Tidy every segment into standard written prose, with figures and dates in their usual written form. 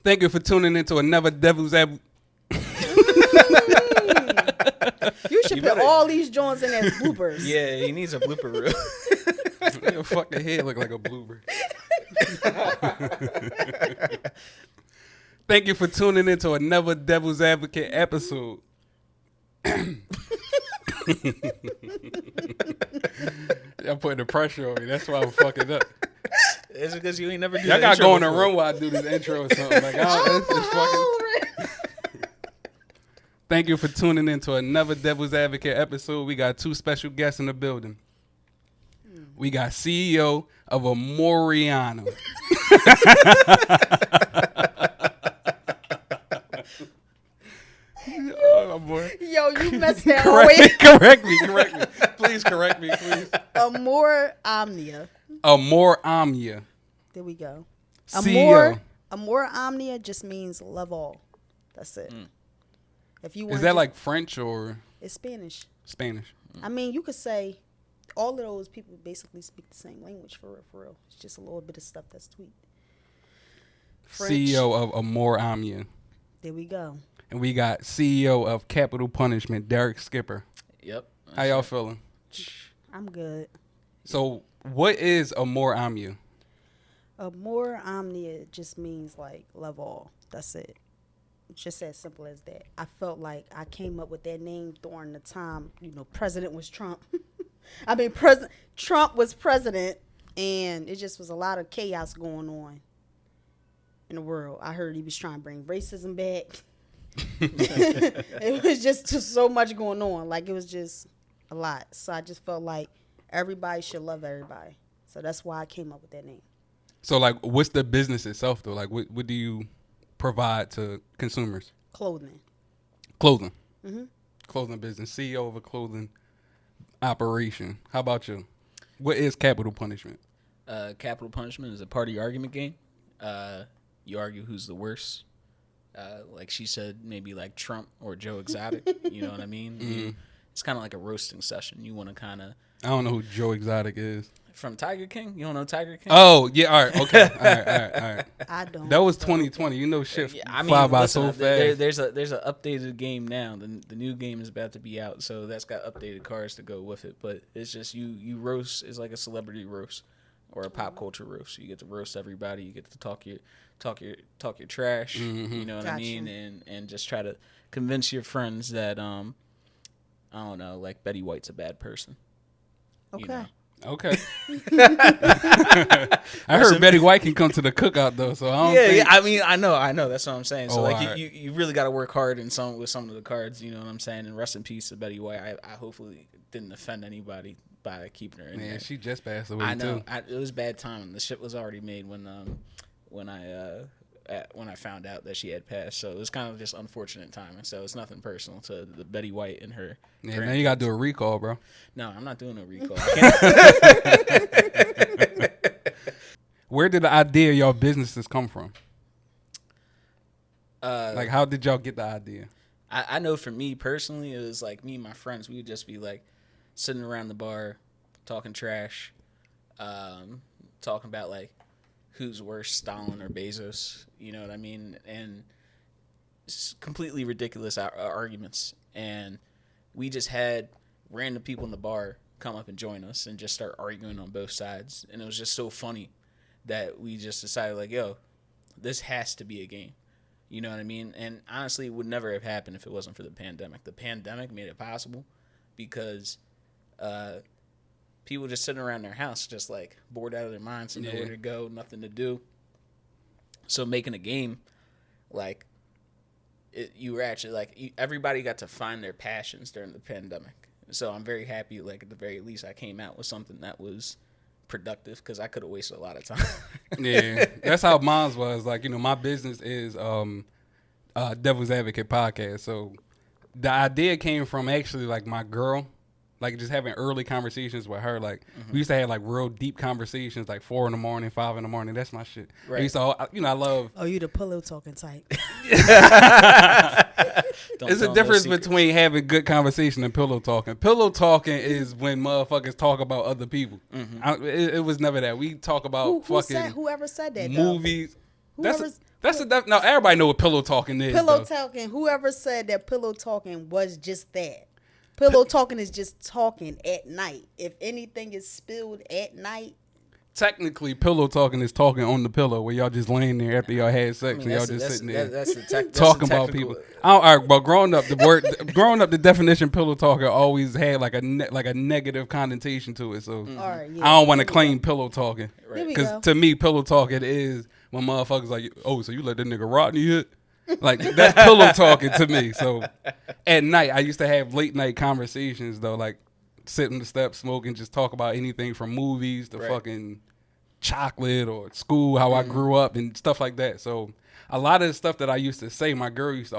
Thank you for tuning into another Devil's Advocate. You should put all these joints in as bloopers. Yeah, he needs a blooper reel. Your fucking head look like a blooper. Thank you for tuning into another Devil's Advocate episode. Y'all putting the pressure on me. That's why I'm fucking up. It's because you ain't never do Y'all that gotta intro go in the before. room while I do this intro or something. Like, it's fucking. Thank you for tuning into another Devil's Advocate episode. We got two special guests in the building. We got CEO of Amor Omnia. Oh, boy. Yo, you messed that Correct me. Please correct me, please. Amor Omnia. Amor Omnia. There we go. CEO. Amor Omnia just means love all. That's it. If you want, Is that like French or it's Spanish. Spanish? I mean, you could say all of those people basically speak the same language for real. It's just a little bit of stuff that's tweaked. French. CEO of Amor Omnia. There we go. And we got CEO of Capital Punishment, Derek Skipper. Yep. How y'all feeling? I'm good. So, what is Amor Omnia? Amor Omnia just means like love all. That's it. It's just as simple as that. I felt like I came up with that name during the time, President was Trump. I mean, Trump was president, and it just was a lot of chaos going on in the world. I heard he was trying to bring racism back. It was just so much going on. Like, it was just a lot. So I just felt like everybody should love everybody. So that's why I came up with that name. So, like, what's the business itself, though? Like, what do you provide to consumers? Clothing. Clothing. Mm-hmm. Clothing business. CEO of a clothing operation. How about you? What is Capital Punishment? Capital Punishment is a party argument game. You argue who's the worst. Like she said, maybe like Trump or Joe Exotic. You know what I mean? Mm-hmm. It's kind of like a roasting session. You want to kind of... I don't know who Joe Exotic is. From Tiger King? You don't know Tiger King? Oh, yeah, all right, okay. All right. I don't. That was 2020. You know shit I mean, fly by listen, so fast. there's an updated game now. The new game is about to be out, so that's got updated cards to go with it. But it's just you roast is like a celebrity roast or a pop culture roast. You get to roast everybody. You get to talk your trash. Mm-hmm. You know what Gotcha. I mean, and just try to convince your friends that I don't know, like Betty White's a bad person. Okay. You know? Okay. I heard Betty White can come to the cookout though, so I don't think. Yeah. I mean, I know. That's what I'm saying. So Oh, like, alright. you really got to work hard with some of the cards. You know what I'm saying? And rest in peace to Betty White. I hopefully didn't offend anybody by keeping her in Man, there. she just passed away I know. too. It was bad timing. The shit was already made when I found out that she had passed. So it was kind of just unfortunate timing. So it's nothing personal to the Betty White and her. Yeah, now you gotta do a recall, bro. No, I'm not doing a recall. I can't. Where did the idea of your businesses come from? Like, how did y'all get the idea? I know for me personally, it was like me and my friends, we would just be like sitting around the bar, talking trash, talking about like who's worse, Stalin or Bezos, you know what I mean? And it's completely ridiculous arguments. And we just had random people in the bar come up and join us and just start arguing on both sides. And it was just so funny that we just decided like, yo, this has to be a game. You know what I mean? And honestly, it would never have happened if it wasn't for the pandemic. The pandemic made it possible because people just sitting around their house just like bored out of their minds and nowhere to go, nothing to do. So making a game, like, you were actually like, everybody got to find their passions during the pandemic. So I'm very happy, like, at the very least, I came out with something that was productive because I could have wasted a lot of time. Yeah, that's how mine was. Like, my business is Devil's Advocate podcast. So the idea came from actually like my girl. Like just having early conversations with her. Like we used to have like real deep conversations, like 4 a.m, 5 a.m. That's my shit. Right. I used to, I love. Oh, you the pillow talking type. There's a difference between having good conversation and pillow talking. Pillow talking is when motherfuckers talk about other people. It was never that. We talk about whoever said that movies. Though. No, everybody know what pillow talking is. Talking. Whoever said that pillow talking was just that. Pillow talking is just talking at night. If anything is spilled at night. Technically, pillow talking is talking on the pillow where y'all just laying there after y'all had sex and y'all just sitting there talking about people. All right, but growing up, the definition pillow talking always had like a negative connotation to it. So I don't want to claim pillow talking because to me, pillow talking is when motherfuckers like, oh, so you let that nigga Rodney hit. Like that's pillow talking to me. So at night, I used to have late night conversations though, like sit on the steps, smoking, just talk about anything from movies to fucking chocolate or school, how I grew up and stuff like that. So a lot of the stuff that I used to say, my girl used to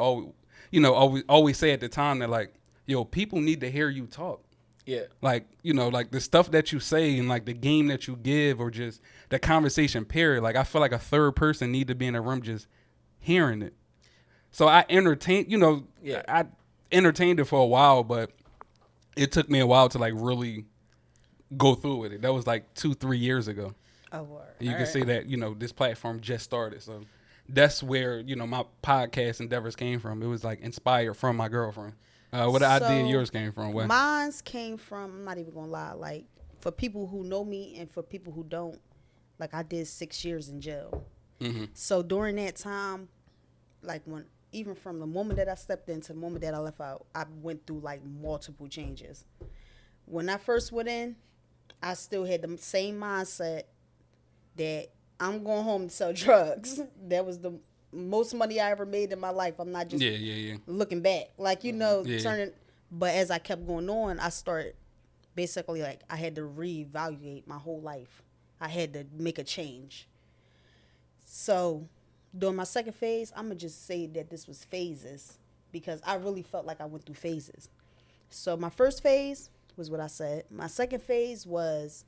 always say at the time that like, yo, people need to hear you talk. Yeah. Like, like the stuff that you say and like the game that you give or just the conversation period. Like I feel like a third person need to be in a room just hearing it. So I entertained it for a while, but it took me a while to like really go through with it. That was like 2-3 years ago. Oh, word. You can see that, this platform just started. So that's where, my podcast endeavors came from. It was like inspired from my girlfriend. What idea yours came from? Mine's came from, I'm not even going to lie, like for people who know me and for people who don't, like I did 6 years in jail. Mm-hmm. So during that time, like even from the moment that I stepped in to the moment that I left out, I went through like multiple changes. When I first went in, I still had the same mindset that I'm going home to sell drugs. That was the most money I ever made in my life. I'm not just looking back. Like, turning. But as I kept going on, I started basically like I had to reevaluate my whole life. I had to make a change. So during my second phase, I'm going to just say that this was phases because I really felt like I went through phases. So my first phase was what I said. My second phase was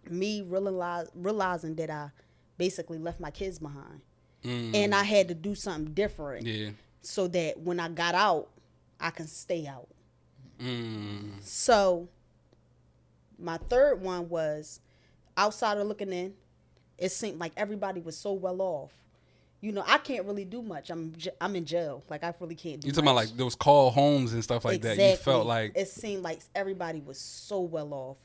me realizing that I basically left my kids behind. And I had to do something different so that when I got out, I can stay out. So my third one was outside of looking in, it seemed like everybody was so well off. I can't really do much. I'm in jail. Like, I really can't do much. You talking about, like, those call homes and stuff like that? You felt like... It seemed like everybody was so well off.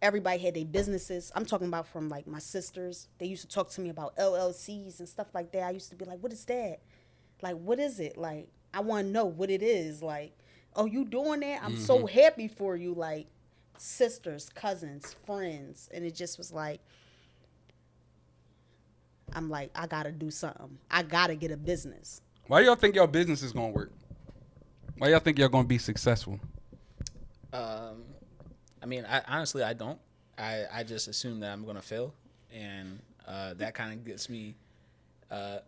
Everybody had their businesses. I'm talking about from, like, my sisters. They used to talk to me about LLCs and stuff like that. I used to be like, what is that? Like, what is it? Like, I want to know what it is. Like, oh, you doing that? I'm so happy for you. Like, sisters, cousins, friends. And it just was like... I'm like, I got to do something. I got to get a business. Why y'all think y'all business is going to work? Why y'all think y'all going to be successful? I mean, honestly, I don't. I just assume that I'm going to fail. And that kind of gets me, the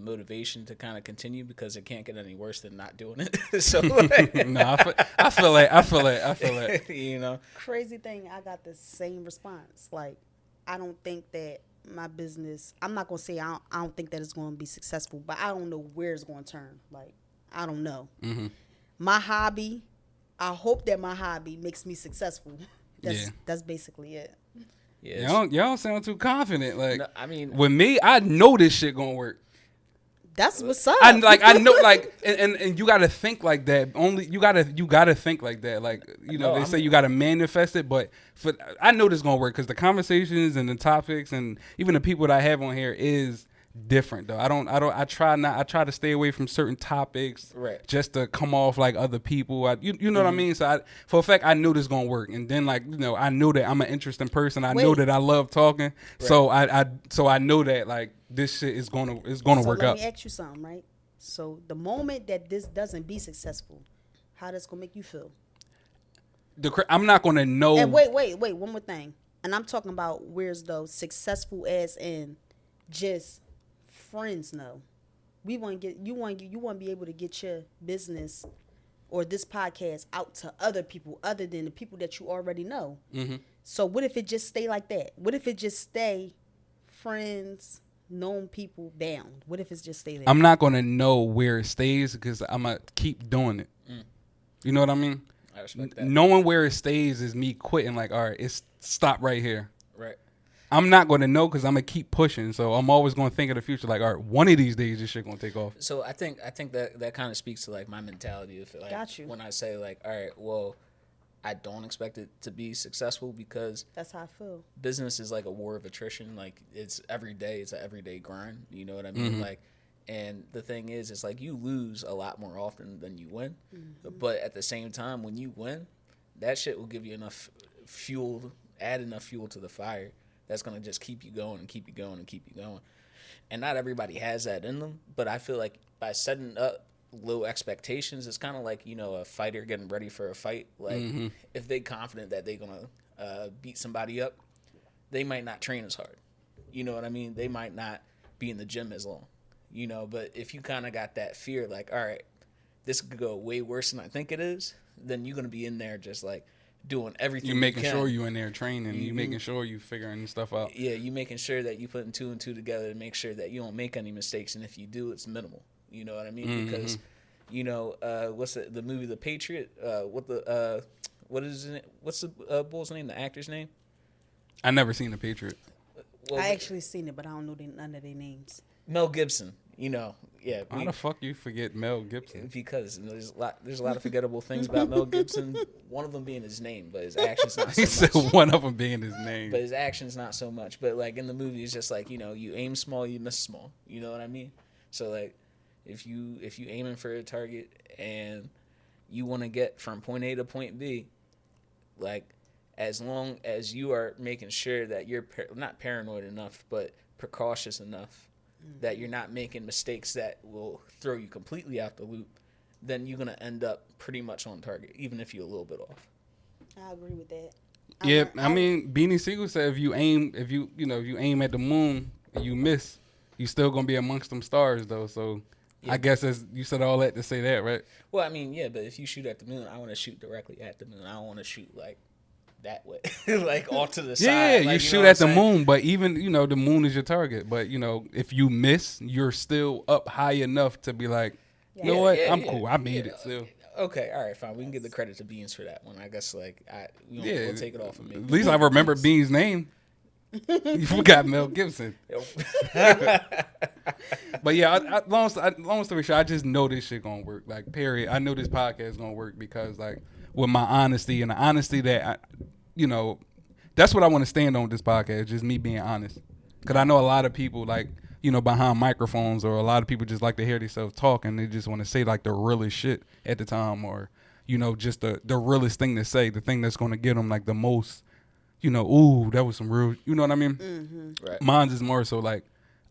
motivation to kind of continue because it can't get any worse than not doing it. So, like, no, I feel it. Crazy thing, I got the same response. Like, I don't think that my business, I'm not going to say I don't think that it's going to be successful, but I don't know where it's going to turn. Like, I don't know. My hobby, I hope that my hobby makes me successful. That's basically it. Yeah, y'all don't sound too confident. Like, no, I mean, with me, I know this shit going to work. That's what's up. I know, like, and you gotta think like that. You gotta think like that. Like, they say you gotta manifest it, but I know this is gonna work because the conversations and the topics and even the people that I have on here is different though. I try to stay away from certain topics, right, just to come off like other people. You know what I mean? So for a fact, I know this is gonna work, and then like I know that I'm an interesting person. I know that I love talking, right. So I know that like this shit is gonna work out. Let me ask you something, right? So the moment that this doesn't be successful, how that's gonna make you feel? I'm not gonna know. And wait, one more thing, and I'm talking about where's those successful as in just friends know. You want to be able to get your business or this podcast out to other people other than the people that you already know. Mm-hmm. So what if it just stay like that? What if it just stay friends, known people, bound? What if it's just stay there? I'm not gonna know where it stays because I'm gonna keep doing it. You know what I mean? I respect that. Knowing where it stays is me quitting. Like, all right, it's stop right here. Right. I'm not gonna know because I'm gonna keep pushing. So I'm always gonna think of the future. Like, all right, one of these days this shit gonna take off. So I think that kind of speaks to like my mentality of like Got you. when I say like, all right, well, I don't expect it to be successful because That's how I feel. business is like a war of attrition. Like it's every day. It's an everyday grind. You know what I mean? Like, and the thing is, it's like you lose a lot more often than you win. But at the same time, when you win, that shit will give you enough fuel, add enough fuel to the fire. That's gonna just keep you going and keep you going and keep you going. And not everybody has that in them. But I feel like by setting up low expectations, it's kind of like, you know, a fighter getting ready for a fight. Like if they confident that they're gonna beat somebody up, they might not train as hard. You know what I mean? They might not be in the gym as long. You know, but if you kind of got that fear, like, all right, this could go way worse than I think it is, then you're gonna be in there just like doing everything. You're making you can. sure you in there training. You making sure you figuring stuff out. Yeah, you making sure that you putting 2 and 2 together to make sure that you don't make any mistakes, and if you do, it's minimal. You know what I mean? Because, you know, what's the movie The Patriot? What is it? What's the bull's name? The actor's name? I never seen The Patriot. Well, I actually seen it, but I don't know none of their names. Mel Gibson. You know, yeah. How the fuck you forget Mel Gibson? Because there's a lot of forgettable things about Mel Gibson. One of them being his name, but his actions not so He much. said one of them being his name. But his actions not so much. But like in the movie, it's just like, you know, you aim small, you miss small. You know what I mean? So like, if you aiming for a target and you want to get from point A to point B, like as long as you are making sure that you're not paranoid enough, but precautious enough that you're not making mistakes that will throw you completely out the loop, then you're gonna end up pretty much on target, even if you're a little bit off. I agree with that. Yeah, I mean, Beanie Siegel said if you aim at the moon and you miss, you still gonna be amongst them stars though. So Yeah. I guess you said all that to say that, right? Well, I mean, yeah, but if you shoot at the moon, I want to shoot directly at the moon. I don't want to shoot like that way, like off to the side. Yeah, like, you know shoot what at the I'm saying? moon, but even the moon is your target. But if you miss, you're still up high enough to be like, you know Yeah, what, yeah, I'm yeah. cool. I made it still. Okay, all right, fine. We can give the credit to Beans for that one. I guess like we'll take it off of me. At least I remember Bean's name. You forgot Mel Gibson. But yeah, long story short, I just know this shit gonna work. Like, period. I know this podcast gonna work because, like, with my honesty and the honesty that that's what I want to stand on with this podcast. Just me being honest. Because I know a lot of people, like, behind microphones, or a lot of people just like to hear themselves talk and they just want to say like the realest shit at the time, or just the realest thing to say, the thing that's gonna get them like the most. Ooh, that was some real. You know what I mean? Mm-hmm. Right. Mine's is more so like,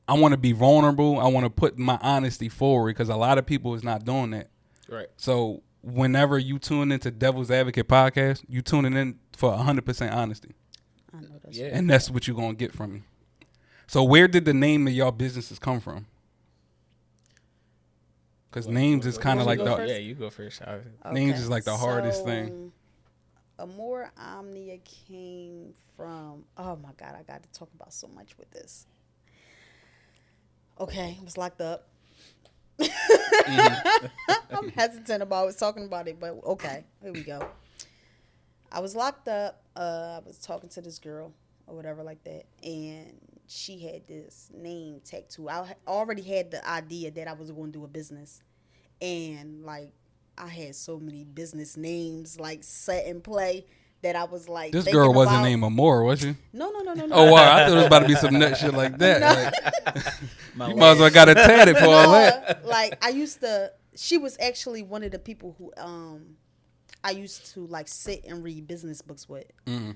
I want to be vulnerable. I want to put my honesty forward because a lot of people is not doing that. Right. So whenever you tune into Devil's Advocate podcast, you tuning in for 100% honesty, I know that's Yeah. and that's what you're gonna get from me. So where did the name of y'all businesses come from? Because names is kind of like go the Yeah, you go first. names is like the hardest thing. So, Amor Omnia came from. Oh my God, I got to talk about so much with this. Okay, I was locked up. I'm hesitant about talking about it, but okay, here we go. I was locked up. I was talking to this girl or whatever like that, and she had this name tattoo. I already had the idea that I was going to do a business, and like I had so many business names like set in play that I was like. This thinking girl wasn't about. named Amor, was she? No. Oh wow, I thought it was about to be some nut shit like that. No. Like, you might as well got it tatted for all that. Like I used to. She was actually one of the people who I used to like sit and read business books with.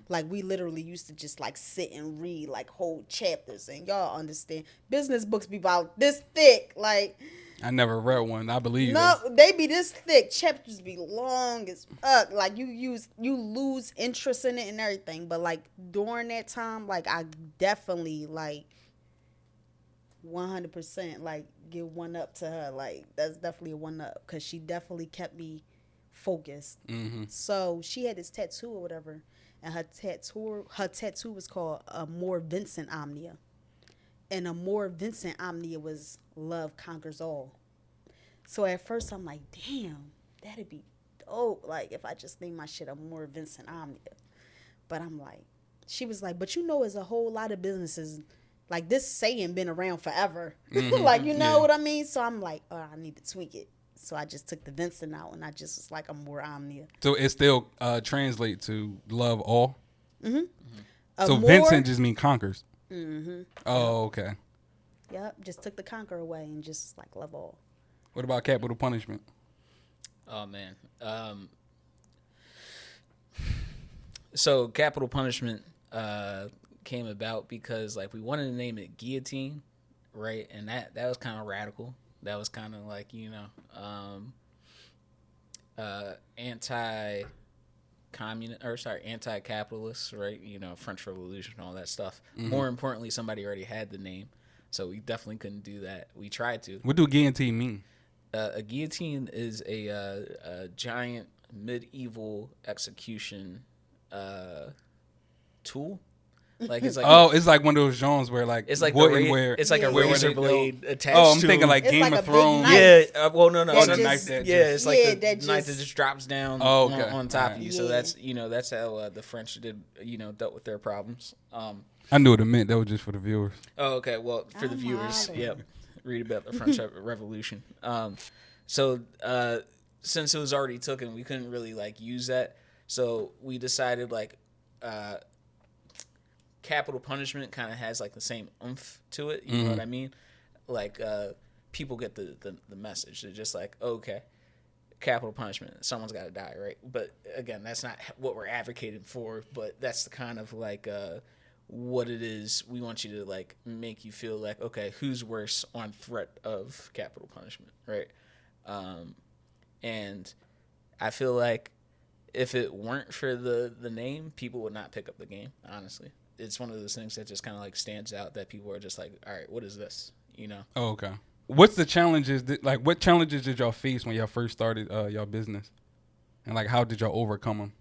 Like we literally used to just like sit and read like whole chapters, and y'all understand business books be about this thick. Like I never read one. I believe no, it. they be this thick. Chapters be long as fuck. Like you lose interest in it and everything. But like during that time, like I definitely like 100% like give one up to her. Like that's definitely a one up because she definitely kept me focused. So she had this tattoo or whatever, and her tattoo was called Amor Omnia, and Amor Omnia was love conquers all. So at first I'm like, damn, that'd be dope. Like if I just named my shit Amor Omnia, but I'm like, she was like, but it's a whole lot of businesses. Like this saying been around forever. Like, you know what I mean? So I'm like, oh, I need to tweak it. So I just took the Vincent out and I just was like, Amor Omnia. So it still translate to love all? So Amor, Vincent just mean conquers? Oh, okay. Yep, just took the conquer away and just like love all. What about capital punishment? Oh, man. So capital punishment came about because like we wanted to name it guillotine, right? And that was kind of radical. That was kind of like, anti-capitalist, right? French Revolution, all that stuff. More importantly, somebody already had the name, so we definitely couldn't do that. We tried to. What do guillotine mean? A guillotine is a giant medieval execution tool. Like it's like it's like one of those genres where like it's like where it's like a razor blade attached. I'm to thinking like it's Game like of a big Thrones. knife. Yeah, well, no, That it's just- it's like the that knife that just- just drops down on top of you. So that's that's how the French did dealt with their problems. I knew what it meant. That was just for the viewers. Oh, okay. Well, for the viewers, hollering. yep. Read about the French Revolution. So since it was already taken, we couldn't really like use that. So we decided like capital punishment kind of has like the same oomph to it. You know what I mean? Like people get the message. They're just like, okay, capital punishment. Someone's got to die, right? But again, that's not what we're advocating for. But that's the kind of like what it is. We want you to like make you feel like, okay, who's worse on threat of capital punishment, right? And I feel like if it weren't for the name, people would not pick up the game, honestly. It's one of those things that just kind of like stands out that people are just like, all right, what is this? Oh, okay. What's the challenges what challenges did y'all face when y'all first started y'all business? And like how did y'all overcome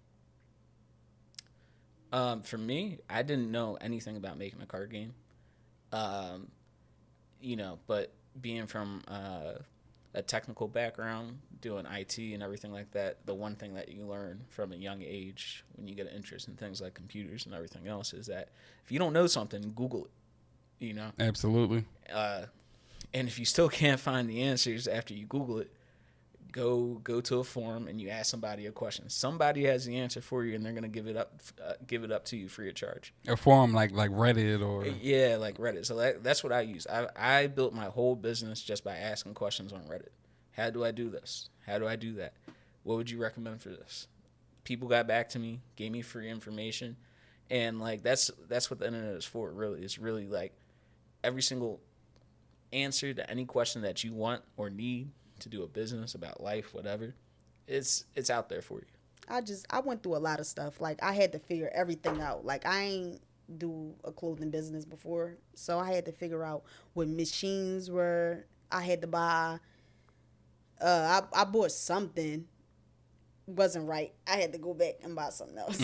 them? For me, I didn't know anything about making a card game. But being from a technical background, doing IT and everything like that, the one thing that you learn from a young age when you get an interest in things like computers and everything else is that if you don't know something, Google it, Absolutely. And if you still can't find the answers after you Google it, go to a forum and you ask somebody a question. Somebody has the answer for you, and they're gonna give it up to you free of charge. A forum like Reddit or Yeah, like Reddit. So that's what I use. I built my whole business just by asking questions on Reddit. How do I do this? How do I do that? What would you recommend for this? People got back to me, gave me free information, and like that's what the internet is for. Really, it's really like every single answer to any question that you want or need to do a business about life, whatever. It's out there for you. I went through a lot of stuff. Like I had to figure everything out. Like I ain't do a clothing business before, so I had to figure out what machines were. I had to buy. I bought something, wasn't right. I had to go back and buy something else.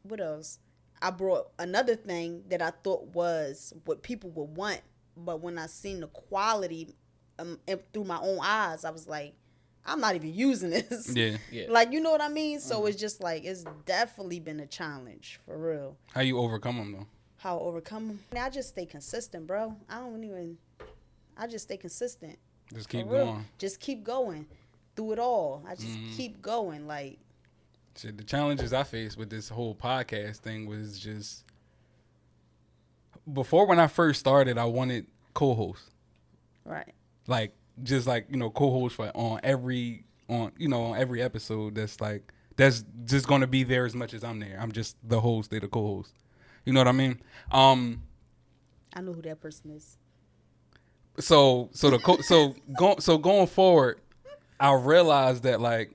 What else? I brought another thing that I thought was what people would want, but when I seen the quality through my own eyes, I was like, I'm not even using this. Yeah. Like, you know what I mean? So it's just like, it's definitely been a challenge, for real. How you overcome them though? How I overcome them? I just stay consistent, bro. I just stay consistent. Just keep For real. going. Just keep going through it all. I just keep going. Like, Shit, the challenges I faced with this whole podcast thing was just before when I first started, I wanted co-hosts. right. Like just like, co-hosts for on every episode that's just gonna be there as much as I'm there. I'm just the host, they the co-host. You know what I mean? I know who that person is. So going forward, I realized that like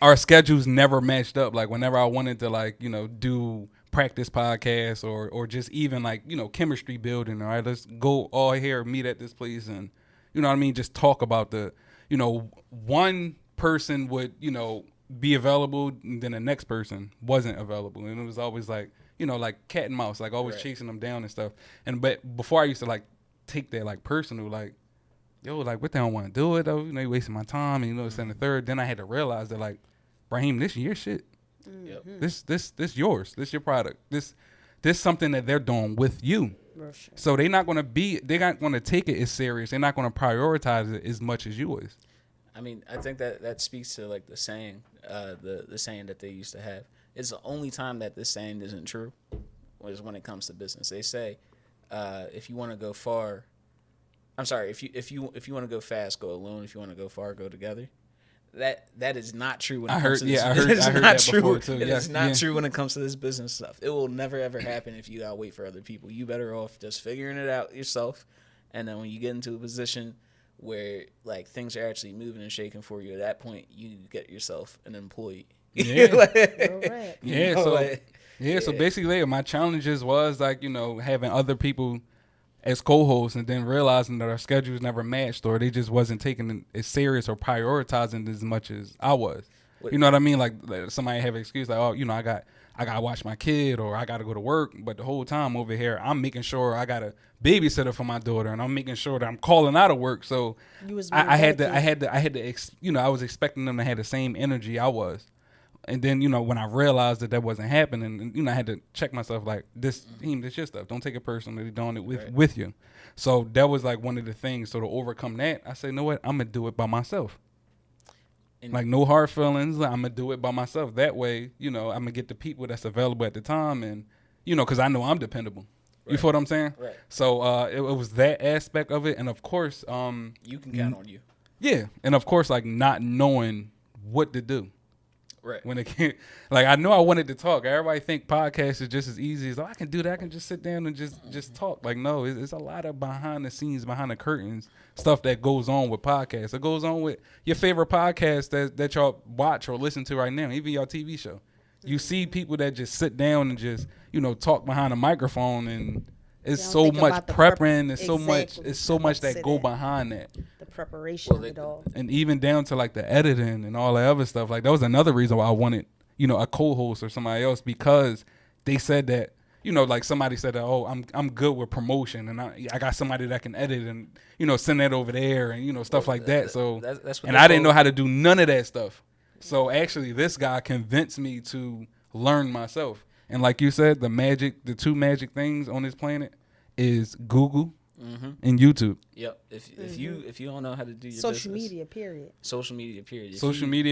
our schedules never matched up. Like whenever I wanted to do practice podcasts or just even chemistry building. All right, let's go all here, meet at this place, and you know what I mean. Just talk about the one person would, be available and then the next person wasn't available. And it was always like, like cat and mouse, like always chasing them down and stuff. But before I used to like take that like personal, like, yo, like what they don't want to do it though, you wasting my time and this and the third. Then I had to realize that like, Raheem, this your shit. Yep. This yours. This your product. This something that they're doing with you. Sure. So they're not gonna take it as serious. They're not gonna prioritize it as much as you is. I mean, I think that speaks to like the saying, the saying that they used to have. It's the only time that this saying isn't true, is when it comes to business. They say, if you want to go far, I'm sorry, if you want to go fast, go alone. If you want to go far, go together. That is not true when it comes to this. I heard that before too. It is not true when it comes to this business stuff. It will never ever happen if you gotta wait for other people. You better off just figuring it out yourself, and then when you get into a position where like things are actually moving and shaking for you, at that point you get yourself an employee. Yeah. Right. So basically my challenges was like, having other people as co-hosts and then realizing that our schedules never matched or they just wasn't taking it as serious or prioritizing as much as I was. You know what I mean? Like somebody have an excuse like, oh, I got to watch my kid or I got to go to work. But the whole time over here, I'm making sure I got a babysitter for my daughter and I'm making sure that I'm calling out of work. So I was expecting them to have the same energy I was. And then, when I realized that wasn't happening, and, I had to check myself like, this your stuff. Don't take it personally. They're doing it with you. So that was like one of the things. So to overcome that, I said, you know what? I'm going to do it by myself. And like no hard feelings. Like, I'm going to do it by myself. That way, I'm going to get the people that's available at the time. And, because I know I'm dependable. Right. You feel what I'm saying? Right. So it was that aspect of it. And of course. You can count on you. Yeah. And of course, like not knowing what to do. Right. When it came, like I know I wanted to talk. Everybody think podcasts is just as easy as I can do that. I can just sit down and just talk. Like no, it's a lot of behind the scenes, behind the curtains stuff that goes on with podcasts. It goes on with your favorite podcast that y'all watch or listen to right now, even your TV show. You see people that just sit down and just talk behind a microphone, and it's so much prepping. It's so much that go behind that. The preparation of it all. And even down to like the editing and all that other stuff. Like that was another reason why I wanted, a co-host or somebody else, because they said that, like somebody said that, oh, I'm good with promotion and I got somebody that can edit and, send that over there and, stuff like that. So, that's what and I didn't know how to do none of that stuff. So actually this guy convinced me to learn myself. And like you said, the two magic things on this planet is Google and YouTube. Yep. If you don't know how to do your social business, media, period. Social media,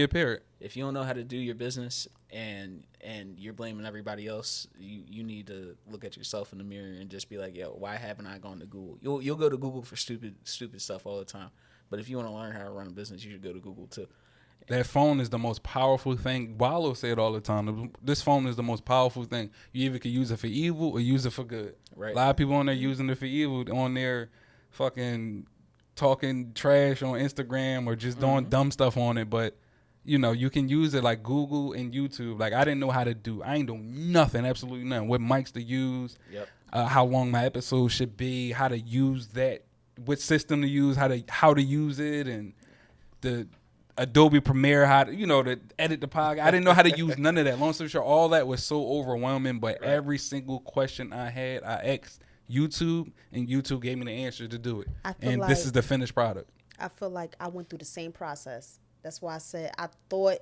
period. If you don't know how to do your business and you're blaming everybody else, you need to look at yourself in the mirror and just be like, yo, why haven't I gone to Google? You'll go to Google for stupid stuff all the time. But if you want to learn how to run a business, you should go to Google too. That phone is the most powerful thing. Wallow said all the time, this phone is the most powerful thing. You either can use it for evil or use it for good. Right. A lot of people on there using it for evil, on there fucking talking trash on Instagram or just doing dumb stuff on it. But, you can use it like Google and YouTube. Like I didn't know how to do. I ain't doing nothing, absolutely nothing. What mics to use, how long my episodes should be, how to use that, what system to use, how to use it, and the Adobe Premiere, how to, to edit the podcast. I didn't know how to use none of that. Long story short, all that was so overwhelming. But every single question I had, I asked YouTube, and YouTube gave me the answer to do it. And this is the finished product. I feel like I went through the same process. That's why I said I thought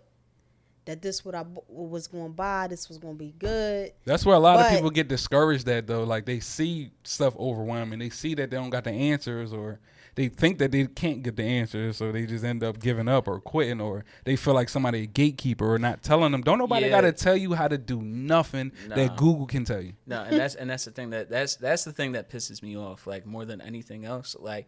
that this what I was going to buy. This was going to be good. That's where a lot of people get discouraged at, though. Like they see stuff overwhelming. They see that they don't got the answers, or they think that they can't get the answers, so they just end up giving up or quitting, or they feel like somebody a gatekeeper or not telling them. Don't nobody got to tell you how to do nothing that Google can tell you. No, and that's the thing that's the thing that pisses me off, like more than anything else. Like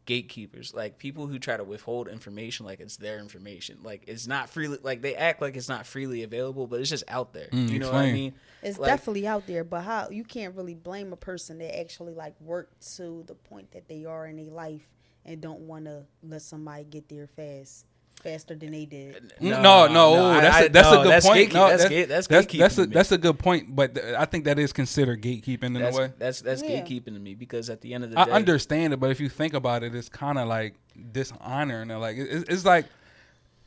gatekeepers, like people who try to withhold information like it's their information, like it's not freely, like they act like it's not freely available, but it's just out there. You know what I mean? It's like, definitely out there, but how you can't really blame a person that actually like worked to the point that they are in their life and don't want to let somebody get there faster than they did. No, that's a good point. That's a good point, but I think that is considered gatekeeping in a way. That's gatekeeping to me, because at the end of the day, I understand it, but if you think about it, it's kind of like dishonoring it. Like it's like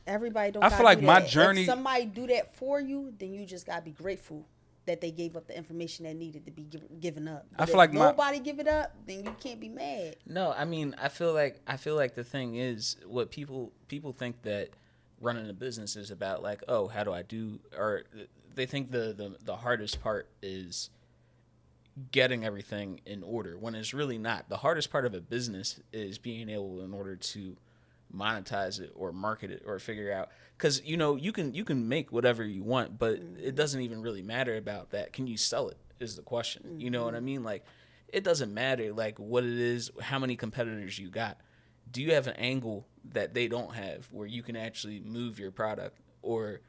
everybody don't. I feel like do my that. journey. If somebody do that for you, then you just gotta be grateful that they gave up the information that needed to be given up. But I feel if like nobody give it up, then you can't be mad. No, I mean, I feel like the thing is what people think that running a business is about, like, oh, how do I do, or they think the hardest part is getting everything in order, when it's really not. The hardest part of a business is being able, in order to monetize it or market it or figure out, because you can make whatever you want, but it doesn't even really matter about that. Can you sell it is the question. You know what I mean? Like, it doesn't matter like what it is, how many competitors you got. Do you have an angle that they don't have where you can actually move your product or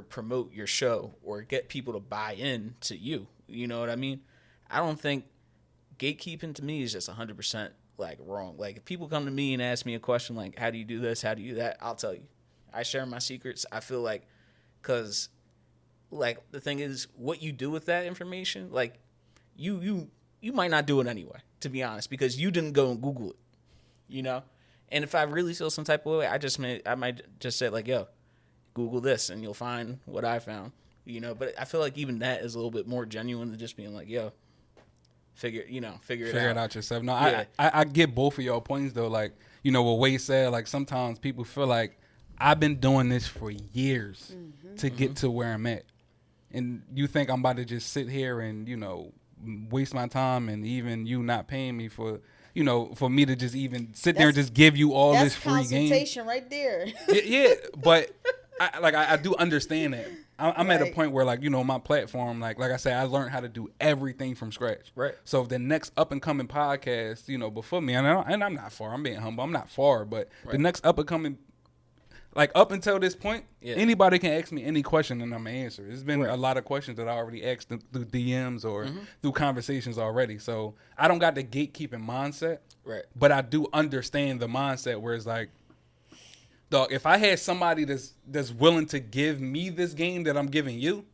promote your show or get people to buy in to you? You know what I mean? I don't think gatekeeping to me is just 100% like wrong. Like, if people come to me and ask me a question like, how do you do this? How do you do that? I'll tell you. I share my secrets. I feel like, because like the thing is, what you do with that information, like you might not do it anyway, to be honest, because you didn't go and Google it, you know? And if I really feel some type of way, I might just say like, yo, Google this and you'll find what I found, you know? But I feel like even that is a little bit more genuine than just being like, yo, figure it out yourself. No, yeah. I get both of y'all points though. Like, you know what Wade said, like sometimes people feel like I've been doing this for years to get to where I'm at. And you think I'm about to just sit here and, you know, waste my time, and even you not paying me for, you know, for me to just even sit there and just give you all this free game. That's consultation right there. Yeah, but I do understand that. I'm right. at a point where, like, you know, my platform, like I said, I learned how to do everything from scratch. Right. So the next up and coming podcast, you know, before me, and I'm not far. I'm being humble. I'm not far, but the next up and coming, like up until this point, anybody can ask me any question and I'm gonna answer. There's been a lot of questions that I already asked through DMs or through conversations already. So I don't got the gatekeeping mindset. Right. But I do understand the mindset where it's like, dog, if I had somebody that's willing to give me this game that I'm giving you,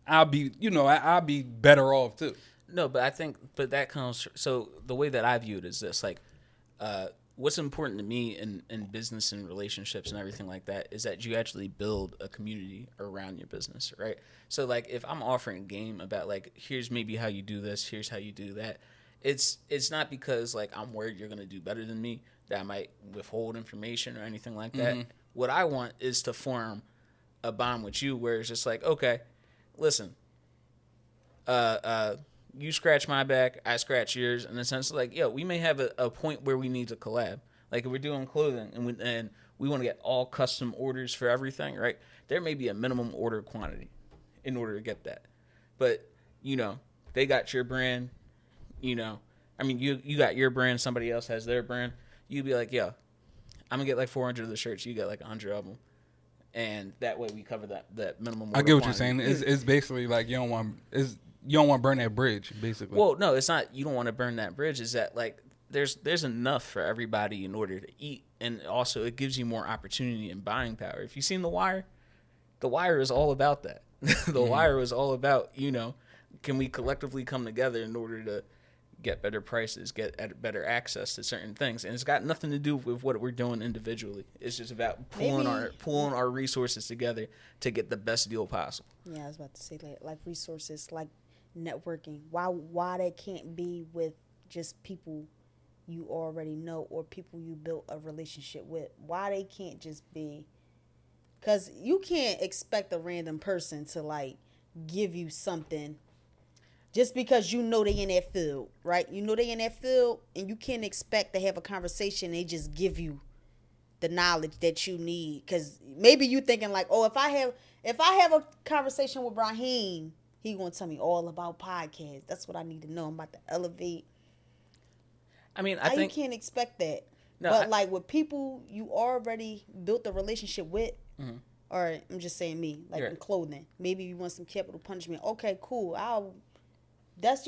I'll be, you know, I'll be better off too. No, but I think, that comes, so the way that I view it is this, like, what's important to me in business and relationships and everything like that is that you actually build a community around your business, right? So, like, if I'm offering a game about, like, here's maybe how you do this, here's how you do that, it's not because, like, I'm worried you're going to do better than me, that I might withhold information or anything like that. What I want is to form a bond with you where it's just like, okay, listen, you scratch my back, I scratch yours, in the sense of like, yo, we may have a point where we need to collab. Like if we're doing clothing and we want to get all custom orders for everything, right? There may be a minimum order quantity in order to get that. But, you know, they got your brand, you know, I mean, you got your brand, somebody else has their brand. You'd be like, yo, I'm going to get like 400 of the shirts, you get like 100 of them. And that way we cover that minimum order I get what quantity. you're saying. It's basically like you don't want to burn that bridge, basically. Well, no, it's not. You don't want to burn that bridge. Is that like there's enough for everybody in order to eat, and also it gives you more opportunity and buying power. If you've seen The Wire is all about that. The Wire is all about, you know, can we collectively come together in order to get better prices, get better access to certain things, and it's got nothing to do with what we're doing individually. It's just about pulling our resources together to get the best deal possible. Yeah, I was about to say like resources, like networking. Why that can't be with just people you already know or people you built a relationship with? Why they can't just be? Because you can't expect a random person to like give you something just because you know they in that field, right? You know they in that field, and you can't expect to have a conversation. They just give you the knowledge that you need. Because maybe you thinking like, oh, if I have a conversation with Brahim, he gonna tell me all about podcasts. That's what I need to know. I'm about to elevate. I mean, I think you can't expect that. No, but like with people you already built a relationship with, or I'm just saying me, like in clothing. Maybe you want some capital punishment. Okay, cool. That's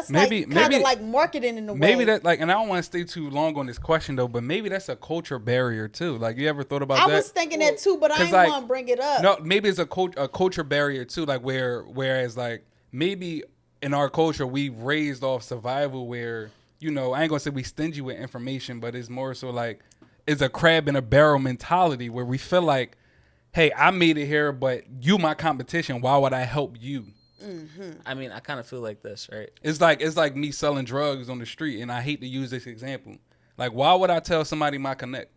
maybe, like kind of like marketing in a way. Maybe that, like, and I don't want to stay too long on this question though, but maybe that's a culture barrier too. Like, you ever thought about that? I was thinking that too, but I didn't want to bring it up. No, maybe it's a culture barrier too. Like whereas like maybe in our culture we raised off survival where you know, I ain't gonna say we stingy with information, but it's more so like it's a crab in a barrel mentality where we feel like, hey, I made it here, but you my competition. Why would I help you? I mean, I kind of feel like this, right? It's like me selling drugs on the street, and I hate to use this example. Like, why would I tell somebody my connect?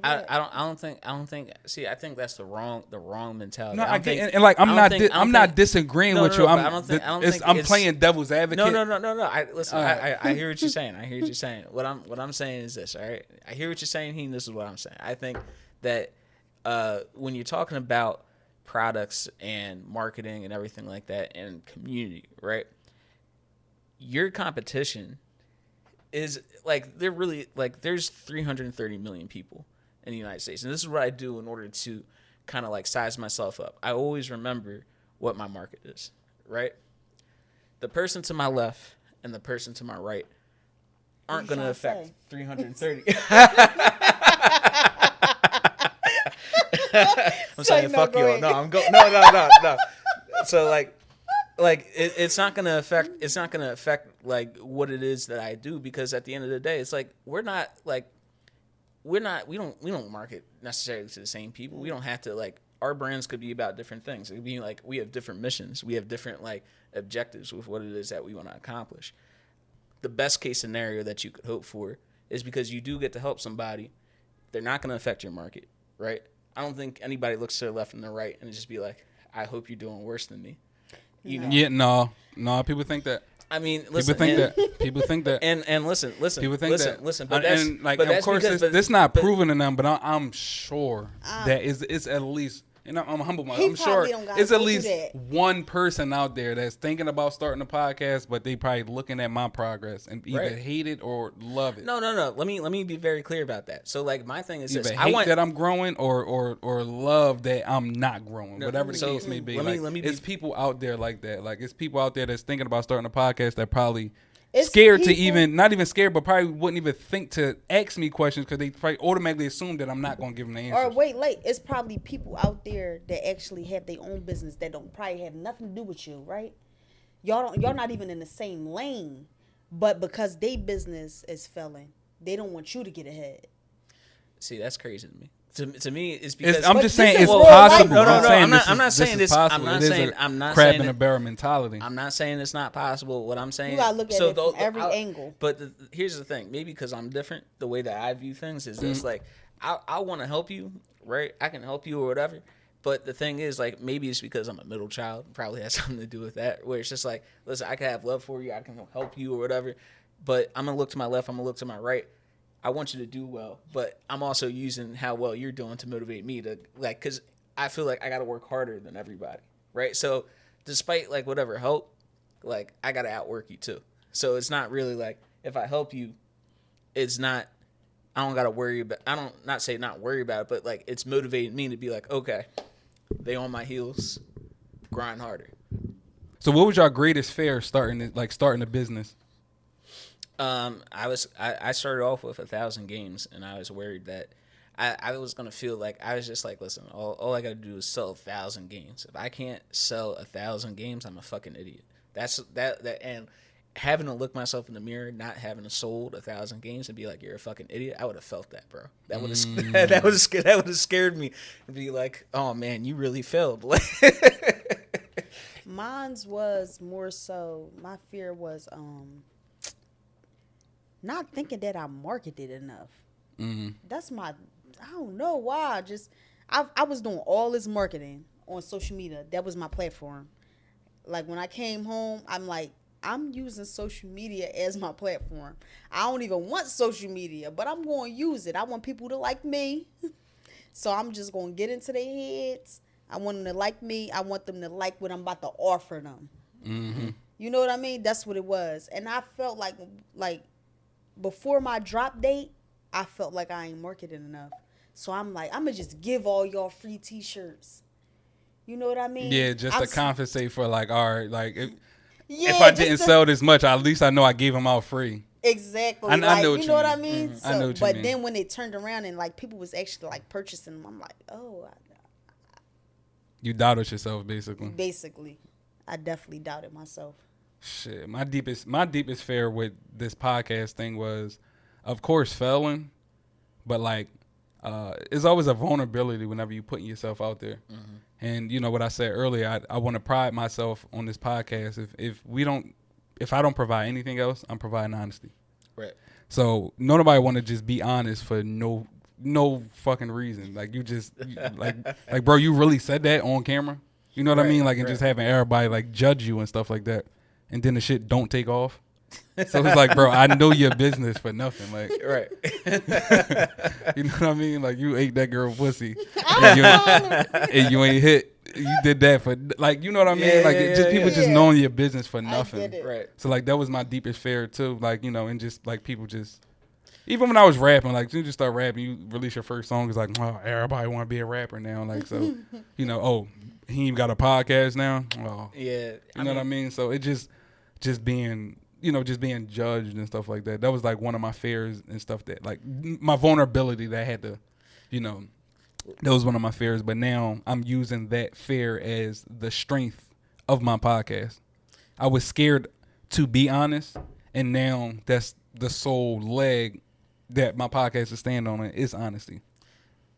I don't think. See, I think that's the wrong mentality. No, I don't think, and like I'm I not disagreeing with you. but I don't think I'm it's- playing devil's advocate. No. Listen. Alright. I hear what you're saying. I hear what you're saying. What I'm saying is this. All right. I hear what you're saying, and this is what I'm saying. I think that when you're talking about products and marketing and everything like that and community, right? Your competition is like they're really like there's 330 million people in the United States, and this is what I do in order to kind of like size myself up. I always remember what my market is, right? The person to my left and the person to my right aren't going to affect 330. I'm saying fuck you. No, I'm going. No. So like it's not gonna affect like what it is that I do, because at the end of the day, it's like we don't market necessarily to the same people. We don't have to like our brands could be about different things. It could be like we have different missions. We have different like objectives with what it is that we want to accomplish. The best case scenario that you could hope for is because you do get to help somebody, they're not going to affect your market, right? I don't think anybody looks to their left and their right and just be like, I hope you're doing worse than me. You know? Yeah, no. People think that. I mean, listen. People think that. And listen. People think that. Listen. But of course, this not proven to them, but I'm sure that it's at least. And I'm humble. I'm sure it's at least one person out there that's thinking about starting a podcast, but they probably looking at my progress and either hate it or love it. No. Let me be very clear about that. So like my thing is either this: hate that I'm growing or love that I'm not growing. Whatever the case may be. It's people out there like that. Like it's people out there that's thinking about starting a podcast that probably. Scared to even, not even scared, but probably wouldn't even think to ask me questions because they probably automatically assume that I'm not going to give them the answers. Or it's probably people out there that actually have their own business that don't probably have nothing to do with you, right? Y'all not even in the same lane, but because they business is failing, they don't want you to get ahead. See, that's crazy to me. To me, it's because I'm just saying it's real possible. life. No. I'm not saying this. I'm not crab in a barrel mentality. I'm not saying it's not possible. What I'm saying, you gotta look at it from every angle. But here's the thing. Maybe because I'm different, the way that I view things is this: like I want to help you, right? I can help you or whatever. But the thing is, like, maybe it's because I'm a middle child. Probably has something to do with that. Where it's just like, listen, I can have love for you. I can help you or whatever. But I'm gonna look to my left. I'm gonna look to my right. I want you to do well, but I'm also using how well you're doing to motivate me to like, cause I feel like I got to work harder than everybody, right? So despite like whatever help, like I got to outwork you too. So it's not really like if I help you, it's not, I don't got to worry about, not say not worry about it, but like it's motivating me to be like, okay, they on my heels, grind harder. So what was your greatest fear starting a business? I started off with 1,000 games, and I was worried that I was gonna feel like I was just like, listen, all I gotta do is sell 1,000 games. If I can't sell 1,000 games, I'm a fucking idiot. That's and having to look myself in the mirror, not having sold 1,000 games, and be like, you're a fucking idiot. I would have felt that, bro. That would have that would have scared me and be like, oh man, you really failed. Mine's was more so. My fear was not thinking that I marketed enough. Mm-hmm. That's I don't know why. I was doing all this marketing on social media. That was my platform. Like when I came home, I'm like, I'm using social media as my platform. I don't even want social media, but I'm going to use it. I want people to like me. So I'm just going to get into their heads. I want them to like me. I want them to like what I'm about to offer them. Mm-hmm. You know what I mean? That's what it was. And I felt like before my drop date, I felt like I ain't marketing enough. So I'm like, I'm going to just give all y'all free T-shirts. You know what I mean? Yeah, just to compensate for like, all right, like if I didn't sell this much, at least I know I gave them out free. Exactly. I know what you know what I mean? Mm-hmm. So, I know what you mean. But then when it turned around and like people was actually like purchasing them, I'm like, oh. You doubted yourself, basically. Basically. I definitely doubted myself. Shit, my deepest fear with this podcast thing was, of course, failing, but like, it's always a vulnerability whenever you putting yourself out there. Mm-hmm. And you know what I said earlier, I want to pride myself on this podcast. If I don't provide anything else, I'm providing honesty. Right. So nobody want to just be honest for no fucking reason. Like you just like bro, you really said that on camera. You know what I mean? Like, and just having everybody like judge you and stuff like that. And then the shit don't take off. So it's like, bro, I know your business for nothing. Like, right. You know what I mean? Like, you ate that girl pussy and you ain't hit. You did that for, like, you know what I mean? Yeah, like, yeah, just people just knowing your business for I nothing. get it. Right. So, like, that was my deepest fear, too. Like, you know, and just, like, people just, even when I was rapping, like, you just start rapping, you release your first song, it's like, oh, everybody want to be a rapper now. Like, so, you know, oh, he even got a podcast now? Oh. Yeah. You know what I mean? So, it just being, you know, just being judged and stuff like that. That was like one of my fears and stuff that, like, my vulnerability that I had to, you know, that was one of my fears. But now I'm using that fear as the strength of my podcast. I was scared to be honest, and now that's the sole leg that my podcast is standing on. Is honesty.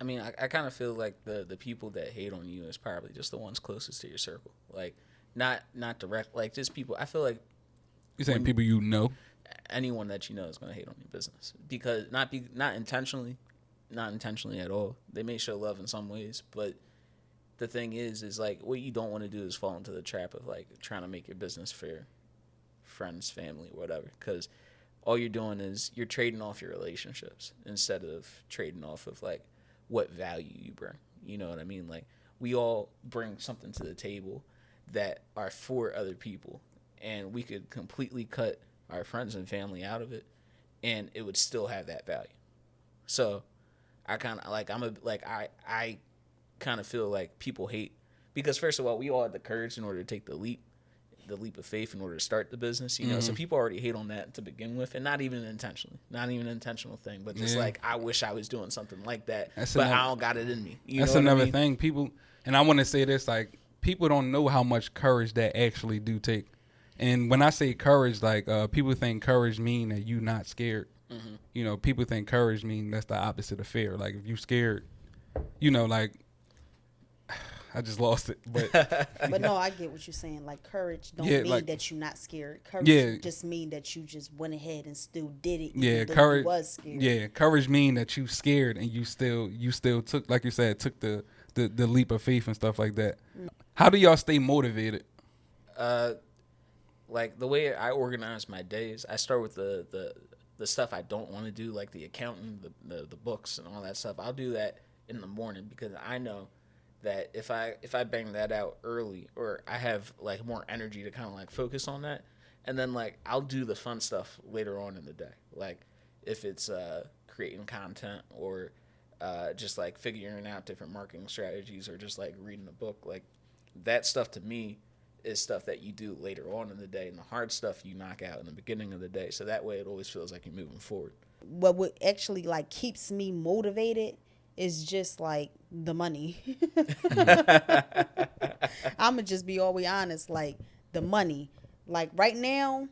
I mean, I kind of feel like the people that hate on you is probably just the ones closest to your circle. Like, not direct, like, just people. I feel like You saying people you know? anyone that you know is going to hate on your business because not intentionally at all. They may show love in some ways, but the thing is like what you don't want to do is fall into the trap of like trying to make your business for your friends, family, whatever. Because all you're doing is you're trading off your relationships instead of trading off of like what value you bring. You know what I mean? Like we all bring something to the table that are for other people. And we could completely cut our friends and family out of it, and it would still have that value. So, I kind of like I kind of feel like people hate because first of all, we all had the courage in order to take the leap of faith in order to start the business. You know, so people already hate on that to begin with, and not even an intentional thing, but just like I wish I was doing something like that, but I don't got it in me. You that's know what another I mean? thing. People, and I want to say this, like people don't know how much courage that actually do take. And when I say courage, like people think courage mean that you not scared. Mm-hmm. You know, people think courage mean that's the opposite of fear. Like if you scared, you know, like I just lost it. But but no, I get what you're saying. Like courage don't mean like, that you're not scared. Courage just mean that you just went ahead and still did it. Yeah, courage you was scared. Yeah, courage mean that you scared and you still took, like you said, took the leap of faith and stuff like that. Mm. How do y'all stay motivated? Like the way I organize my days, I start with the stuff I don't want to do, like the accounting, the books, and all that stuff. I'll do that in the morning because I know that if I bang that out early, or I have like more energy to kind of like focus on that, and then like I'll do the fun stuff later on in the day, like if it's creating content or just like figuring out different marketing strategies or just like reading a book, like that stuff to me is stuff that you do later on in the day, and the hard stuff you knock out in the beginning of the day. So that way it always feels like you're moving forward. What actually like keeps me motivated is just like the money. I'ma just be all the way honest, like the money. Like right now,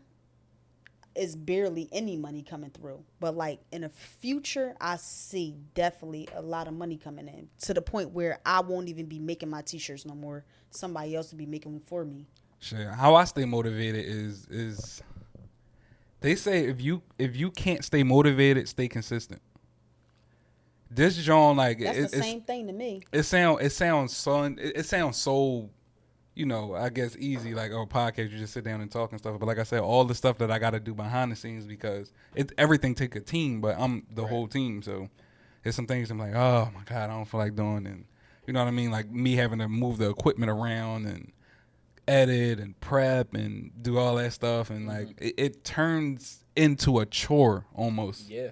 it's barely any money coming through. But like in the future, I see definitely a lot of money coming in to the point where I won't even be making my t-shirts no more. Somebody else will be making them for me. Sure. How I stay motivated is they say if you can't stay motivated, stay consistent. This John, like that's the same thing to me. It sounds so, you know, I guess easy, like podcast, you just sit down and talk and stuff. But like I said, all the stuff that I got to do behind the scenes because everything take a team, but I'm the whole team. So there's some things I'm like, oh my God, I don't feel like doing, and you know what I mean? Like me having to move the equipment around and edit and prep and do all that stuff, and like it turns into a chore almost. Yeah.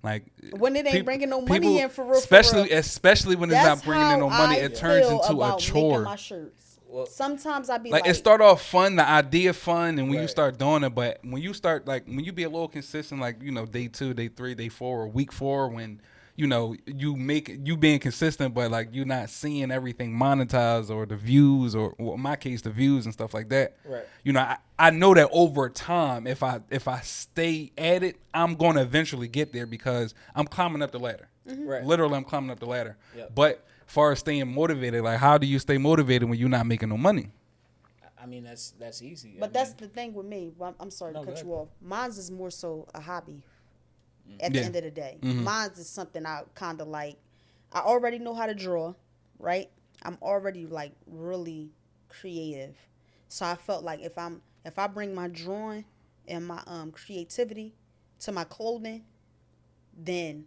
Like when it ain't bringing no money in for real, especially when it's not bringing in no money, it turns into a chore. My shirts. Well, sometimes I be like it start off fun, the idea fun, and when you start doing it, but when you start like when you be a little consistent, like you know day 2, day 3, day 4, or week 4, when you being consistent, but like you not seeing everything monetized or the views or well, in my case the views and stuff like that. Right. I know that over time, if I stay at it, I'm gonna eventually get there because I'm climbing up the ladder. Right. Literally, I'm climbing up the ladder. Yep. But as far as staying motivated, like how do you stay motivated when you're not making no money? I mean, that's easy. But that's the thing with me. Well, I'm sorry to No, cut go you off. Mine's is more so a hobby. Mm. At the Yeah. end of the day, Mhm. mine's is something I kind of like. I already know how to draw, right? I'm already like really creative, so I felt like if I bring my drawing and my creativity to my clothing, then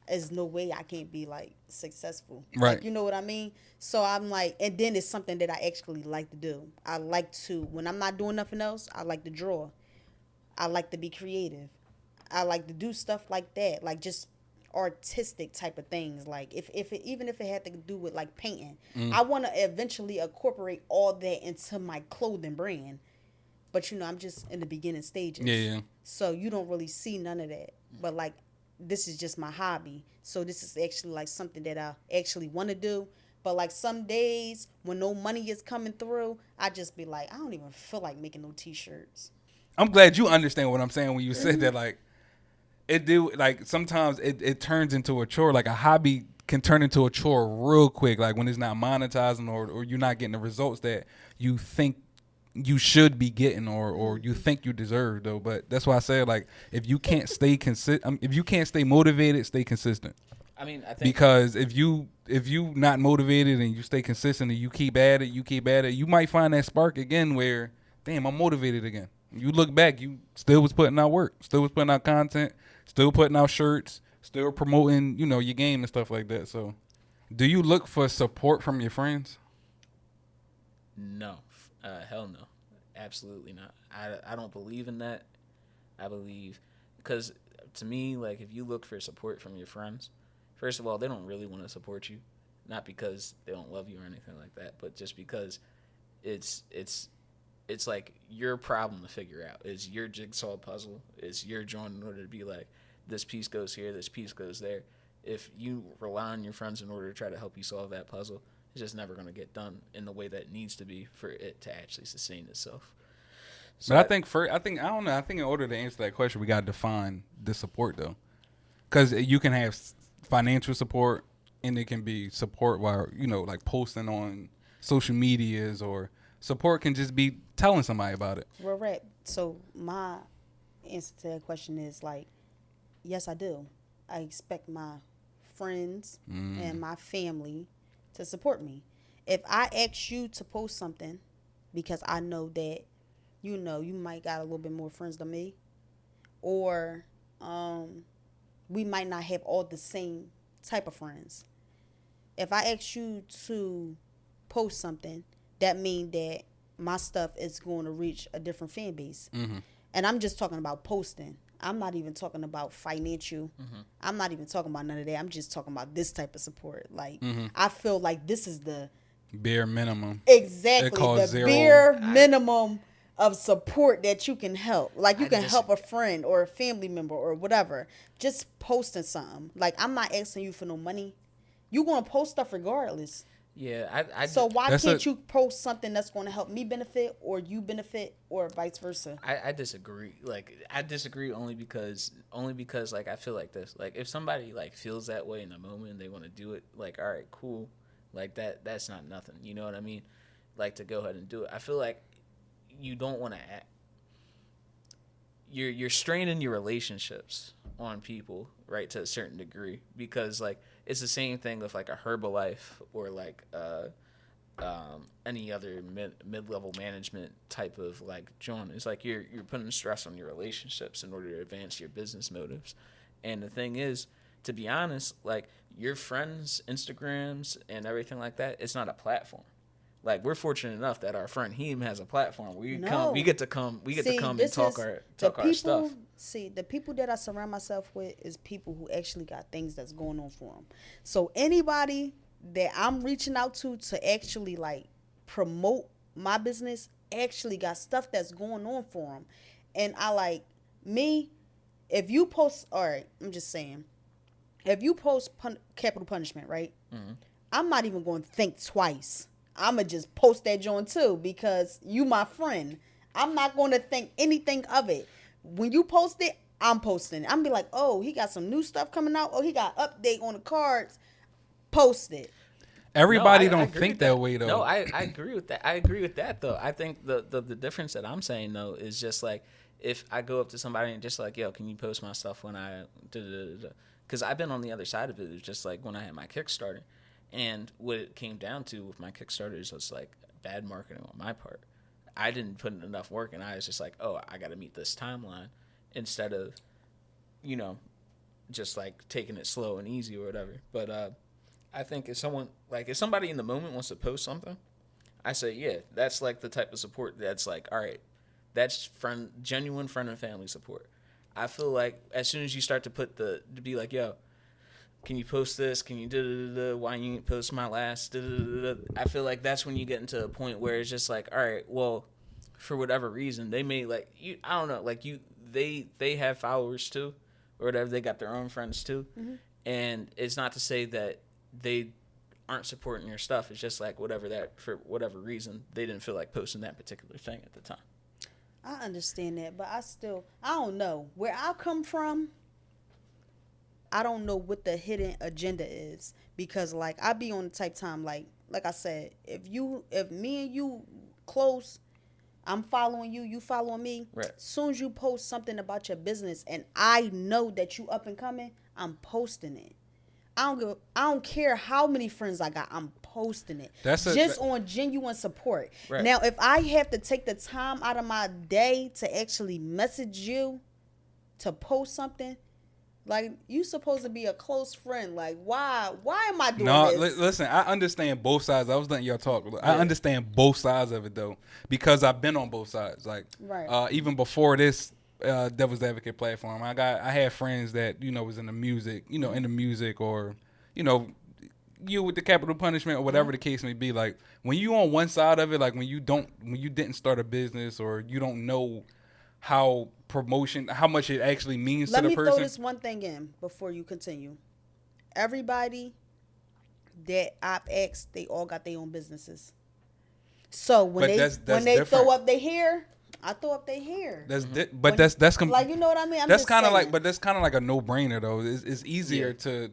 there's no way I can't be like successful. Right. Like, you know what I mean? So I'm like, and then it's something that I actually like to do. I like to, when I'm not doing nothing else, I like to draw. I like to be creative. I like to do stuff like that, like just artistic type of things. Like even if it had to do with like painting, I want to eventually incorporate all that into my clothing brand. But I'm just in the beginning stages. Yeah. So you don't really see none of that. But like, this is just my hobby. So this is actually like something that I actually want to do. But like some days when no money is coming through, I just be like, I don't even feel like making no t-shirts. I'm glad you understand what I'm saying when you said that. Like, it do like sometimes it turns into a chore. Like a hobby can turn into a chore real quick. Like when it's not monetizing or you're not getting the results that you think you should be getting or you think you deserve though. But that's why I say like if you can't stay if you can't stay motivated, stay consistent. I mean, I think Because if you not motivated and you stay consistent and you keep at it, you might find that spark again where, damn, I'm motivated again. You look back, you still was putting out work, still was putting out content, still putting out shirts, still promoting, your game and stuff like that. So, do you look for support from your friends? no, hell no, absolutely not. I don't believe in that. I believe because to me, like if you look for support from your friends, first of all, they don't really want to support you, not because they don't love you or anything like that, but just because it's like your problem to figure out. It's your jigsaw puzzle. It's your drawing in order to be like, this piece goes here, this piece goes there. If you rely on your friends in order to try to help you solve that puzzle, it's just never going to get done in the way that it needs to be for it to actually sustain itself. So But I think in order to answer that question, we got to define the support though, because you can have financial support and it can be support while like posting on social medias, or support can just be telling somebody about it. Well, right. So my answer to that question is like, yes, I do. I expect my friends and my family to support me. If I ask you to post something because I know that you might got a little bit more friends than me, or we might not have all the same type of friends. If I ask you to post something, that means that my stuff is going to reach a different fan base. Mm-hmm. And I'm just talking about posting. I'm not even talking about financial. Mm-hmm. I'm not even talking about none of that. I'm just talking about this type of support. Like, Mm-hmm. I feel like this is the Bare minimum. exactly the zero. bare minimum of support that you can help. Like, you I can help a friend or a family member or whatever. Just posting something. Like, I'm not asking you for no money. You're going to post stuff regardless. yeah, So why That's can't you post something that's going to help me benefit or you benefit or vice versa? I disagree. Like I disagree only because like I feel like this. Like if somebody like feels that way in the moment and they want to do it, like all right, cool. Like that's not nothing. You know what I mean? Like to go ahead and do it. I feel like you don't want to act. You're straining your relationships on people, right, to a certain degree, because like it's the same thing with like a Herbalife or like any other mid-level management type of like joint. It's like you're putting stress on your relationships in order to advance your business motives. And the thing is, to be honest, like your friends' Instagrams and everything like that, it's not a platform. Like we're fortunate enough that our friend Heem has a platform. We get to come and talk our stuff. See, the people that I surround myself with is people who actually got things that's going on for them. So anybody that I'm reaching out to actually like promote my business actually got stuff that's going on for them. And I like me, if you post, all right, I'm just saying, if you post capital punishment, right? I'm not even going to think twice. I'm going to just post that joint too because you my friend. I'm not going to think anything of it. When you post it, I'm posting it. I'm be like, oh, he got some new stuff coming out. Oh, he got update on the cards. Post it. Everybody No, I don't agree think with that way though. No, I agree with that. I agree with that though. I think the difference that I'm saying though is just like if I go up to somebody and just like, yo, can you post my stuff when I because I've been on the other side of it. It was just like when I had my Kickstarter, and what it came down to with my Kickstarters was like bad marketing on my part. I didn't put in enough work, and I was just like, oh, I got to meet this timeline instead of, you know, just like taking it slow and easy or whatever. But I think if somebody in the moment wants to post something, I say, yeah, that's like the type of support that's like, all right, that's genuine friend and family support. I feel like as soon as you start to be like, yo, can you post this? Can you why you didn't post my last? I feel like that's when you get into a point where it's just like, all right, well, for whatever reason, they may like you. I don't know, like they have followers too, or whatever. They got their own friends too, and it's not to say that they aren't supporting your stuff. It's just like for whatever reason, they didn't feel like posting that particular thing at the time. I understand that, but I don't know where I come from. I don't know what the hidden agenda is because like I be on the type time like I said, if me and you close, I'm following you, you following me. Right. Soon as you post something about your business and I know that you up and coming, I'm posting it. I don't care how many friends I got, I'm posting it. On genuine support. Right. Now, if I have to take the time out of my day to actually message you to post something, like, you supposed to be a close friend. Like, why am I doing this? Listen, I understand both sides. I was letting y'all talk. I understand both sides of it, though, because I've been on both sides. Like, even before this Devil's Advocate platform, I had friends that, you know, was in the music, or, you know, you with the capital punishment or whatever the case may be. Like, when you on one side of it, like when you didn't start a business or you don't know how much it actually means to the person. Let me throw this one thing in before you continue. Everybody that I've asked, they all got their own businesses. So when they throw up their hair, I throw up their hair. That's like, you know what I mean? That's kind of like, but that's kind of like a no-brainer though. It's easier to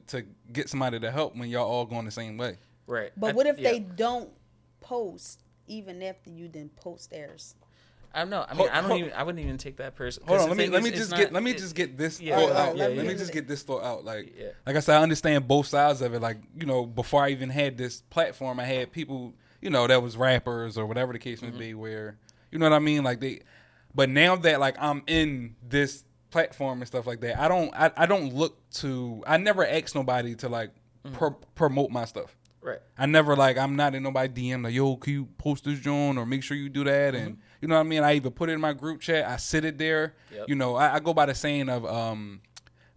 get somebody to help when y'all all going the same way. Right. But what if they don't post even after you didn't post theirs? I don't know. I mean, I wouldn't even take that person. Hold on, let me just get this thought out. Let me just get this thought out. Like I said, I understand both sides of it. Like, you know, before I even had this platform, I had people, you know, that was rappers or whatever the case may be, where, you know what I mean? Like but now that like I'm in this platform and stuff like that, I don't look to. I never ask nobody to like promote my stuff. Right. I never I'm not in nobody DM like, yo, can you post this joint or make sure you do that? And you know what I mean? I even put it in my group chat. I sit it there. Yep. You know, I go by the saying of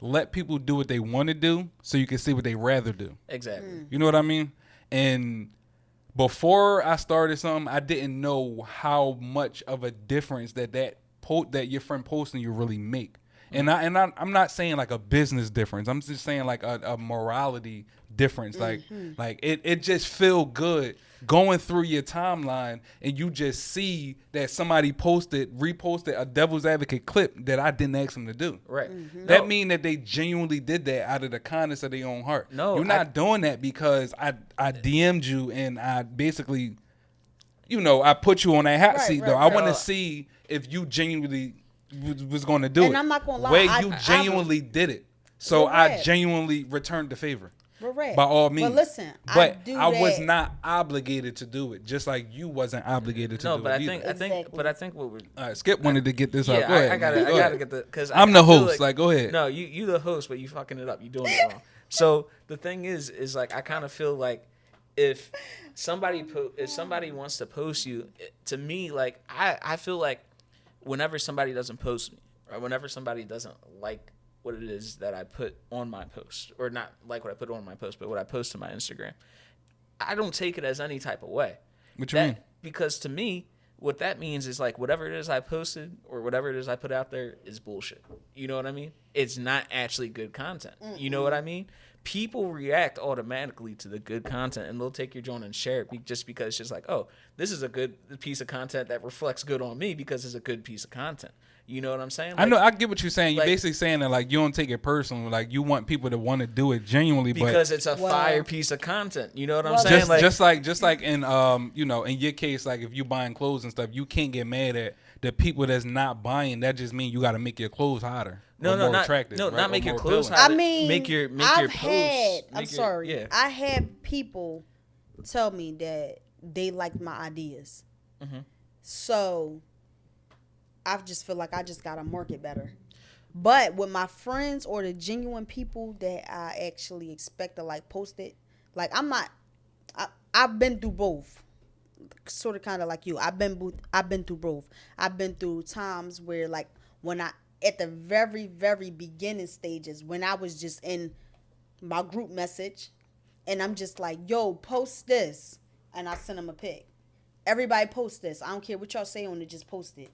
let people do what they want to do so you can see what they rather do. Exactly. You know what I mean? And before I started something, I didn't know how much of a difference that your friend posting you really make. And I'm not saying like a business difference. I'm just saying like a morality difference. Like it just feel good going through your timeline and you just see that somebody reposted a Devil's Advocate clip that I didn't ask them to do. Right. That mean that they genuinely did that out of the kindness of their own heart. No, you're not doing that because I DM'd you and I basically, you know, I put you on that hot seat though. I want to see if you genuinely was going to do it. And I'm not going to lie. Where you genuinely did it. So I genuinely returned the favor. Right. By all means. But listen, I was not obligated to do it, just like you wasn't obligated to do it. No, but I think what we're... All right, Skip wanted to get this out. Go ahead. I gotta get the... Cause I'm the host. Like, go ahead. No, you the host, but you fucking it up. You doing it wrong. So the thing is like, I kind of feel like if somebody wants to post you, to me, like, I feel like whenever somebody doesn't post me, or whenever somebody doesn't like what it is that I put on my post, or not like what I put on my post, but what I post to my Instagram, I don't take it as any type of way. What you mean? Because to me, what that means is like whatever it is I posted or whatever it is I put out there is bullshit. You know what I mean? It's not actually good content. You know what I mean? People react automatically to the good content, and they'll take your joint and share it just because it's just like, oh, this is a good piece of content that reflects good on me because it's a good piece of content. You know what I'm saying? Like, I know. I get what you're saying. You're like, basically saying that like you don't take it personal. Like you want people to want to do it genuinely, because but it's a fire piece of content. You know what I'm saying? just like in you know, in your case, like if you buying clothes and stuff, you can't get mad at the people that's not buying. That just means you got to make your clothes hotter. No, more not attractive, right? not make your clothes appealing. hotter. I mean, make your I've posts. had. I'm make your- sorry. Yeah. I had people tell me that they liked my ideas. So I just feel like I just gotta market better. But with my friends or the genuine people that I actually expect to like post it, like I'm not. I've been through both. Sort of kind of like you. I've been through both. I've been through times where like when I at the very, very beginning stages when I was just in my group message and I'm just like, yo, post this. And I send them a pic. Everybody post this. I don't care what y'all say on it, just post it.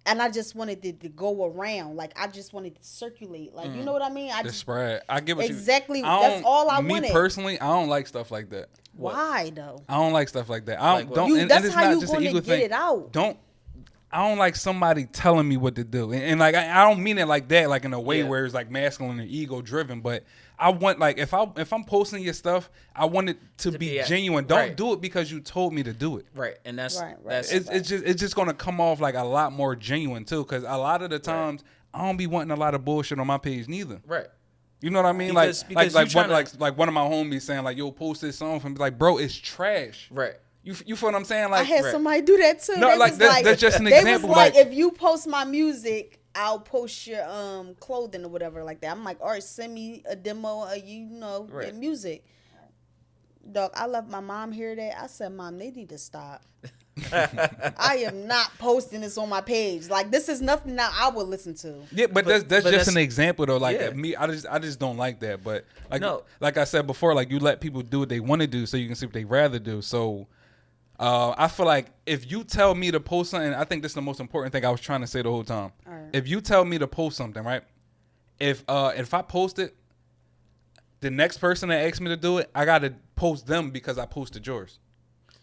And I just wanted it to go around. Like, I just wanted to circulate. Like, you know what I mean? The spread. I get what exactly. you... That's all I me wanted. Me personally, I don't like stuff like that. Why, though? I don't like stuff like that. I don't... You, and that's it's how not you just an going ego to get thing. it out. I don't like somebody telling me what to do. And like, I don't mean it like that, like in a way where it's like masculine and ego driven. But I want, like, if I'm posting your stuff, I want it to be genuine. Don't do it because you told me to do it. Right. And that's it's just gonna come off like a lot more genuine too. Because a lot of the times I don't be wanting a lot of bullshit on my page neither. Right. You know what I mean? Because like one of my homies saying like, yo, post this song for me. Like, bro, it's trash. Right. You feel what I'm saying? Like, I had somebody do that too. No, like that's just an example. They was like, if you post my music, I'll post your clothing or whatever like that. I'm like, all right, send me a demo of your music. Dog, I left my mom hear that. I said, Mom, they need to stop. I am not posting this on my page. Like, this is nothing that I would listen to. Yeah, but that's just an example though. Like me, I just don't like that. But like I said before, like you let people do what they want to do, so you can see what they rather do. So I feel like if you tell me to post something, I think this is the most important thing I was trying to say the whole time. Right. If you tell me to post something, right? If I post it, the next person that asks me to do it, I gotta post them because I posted yours.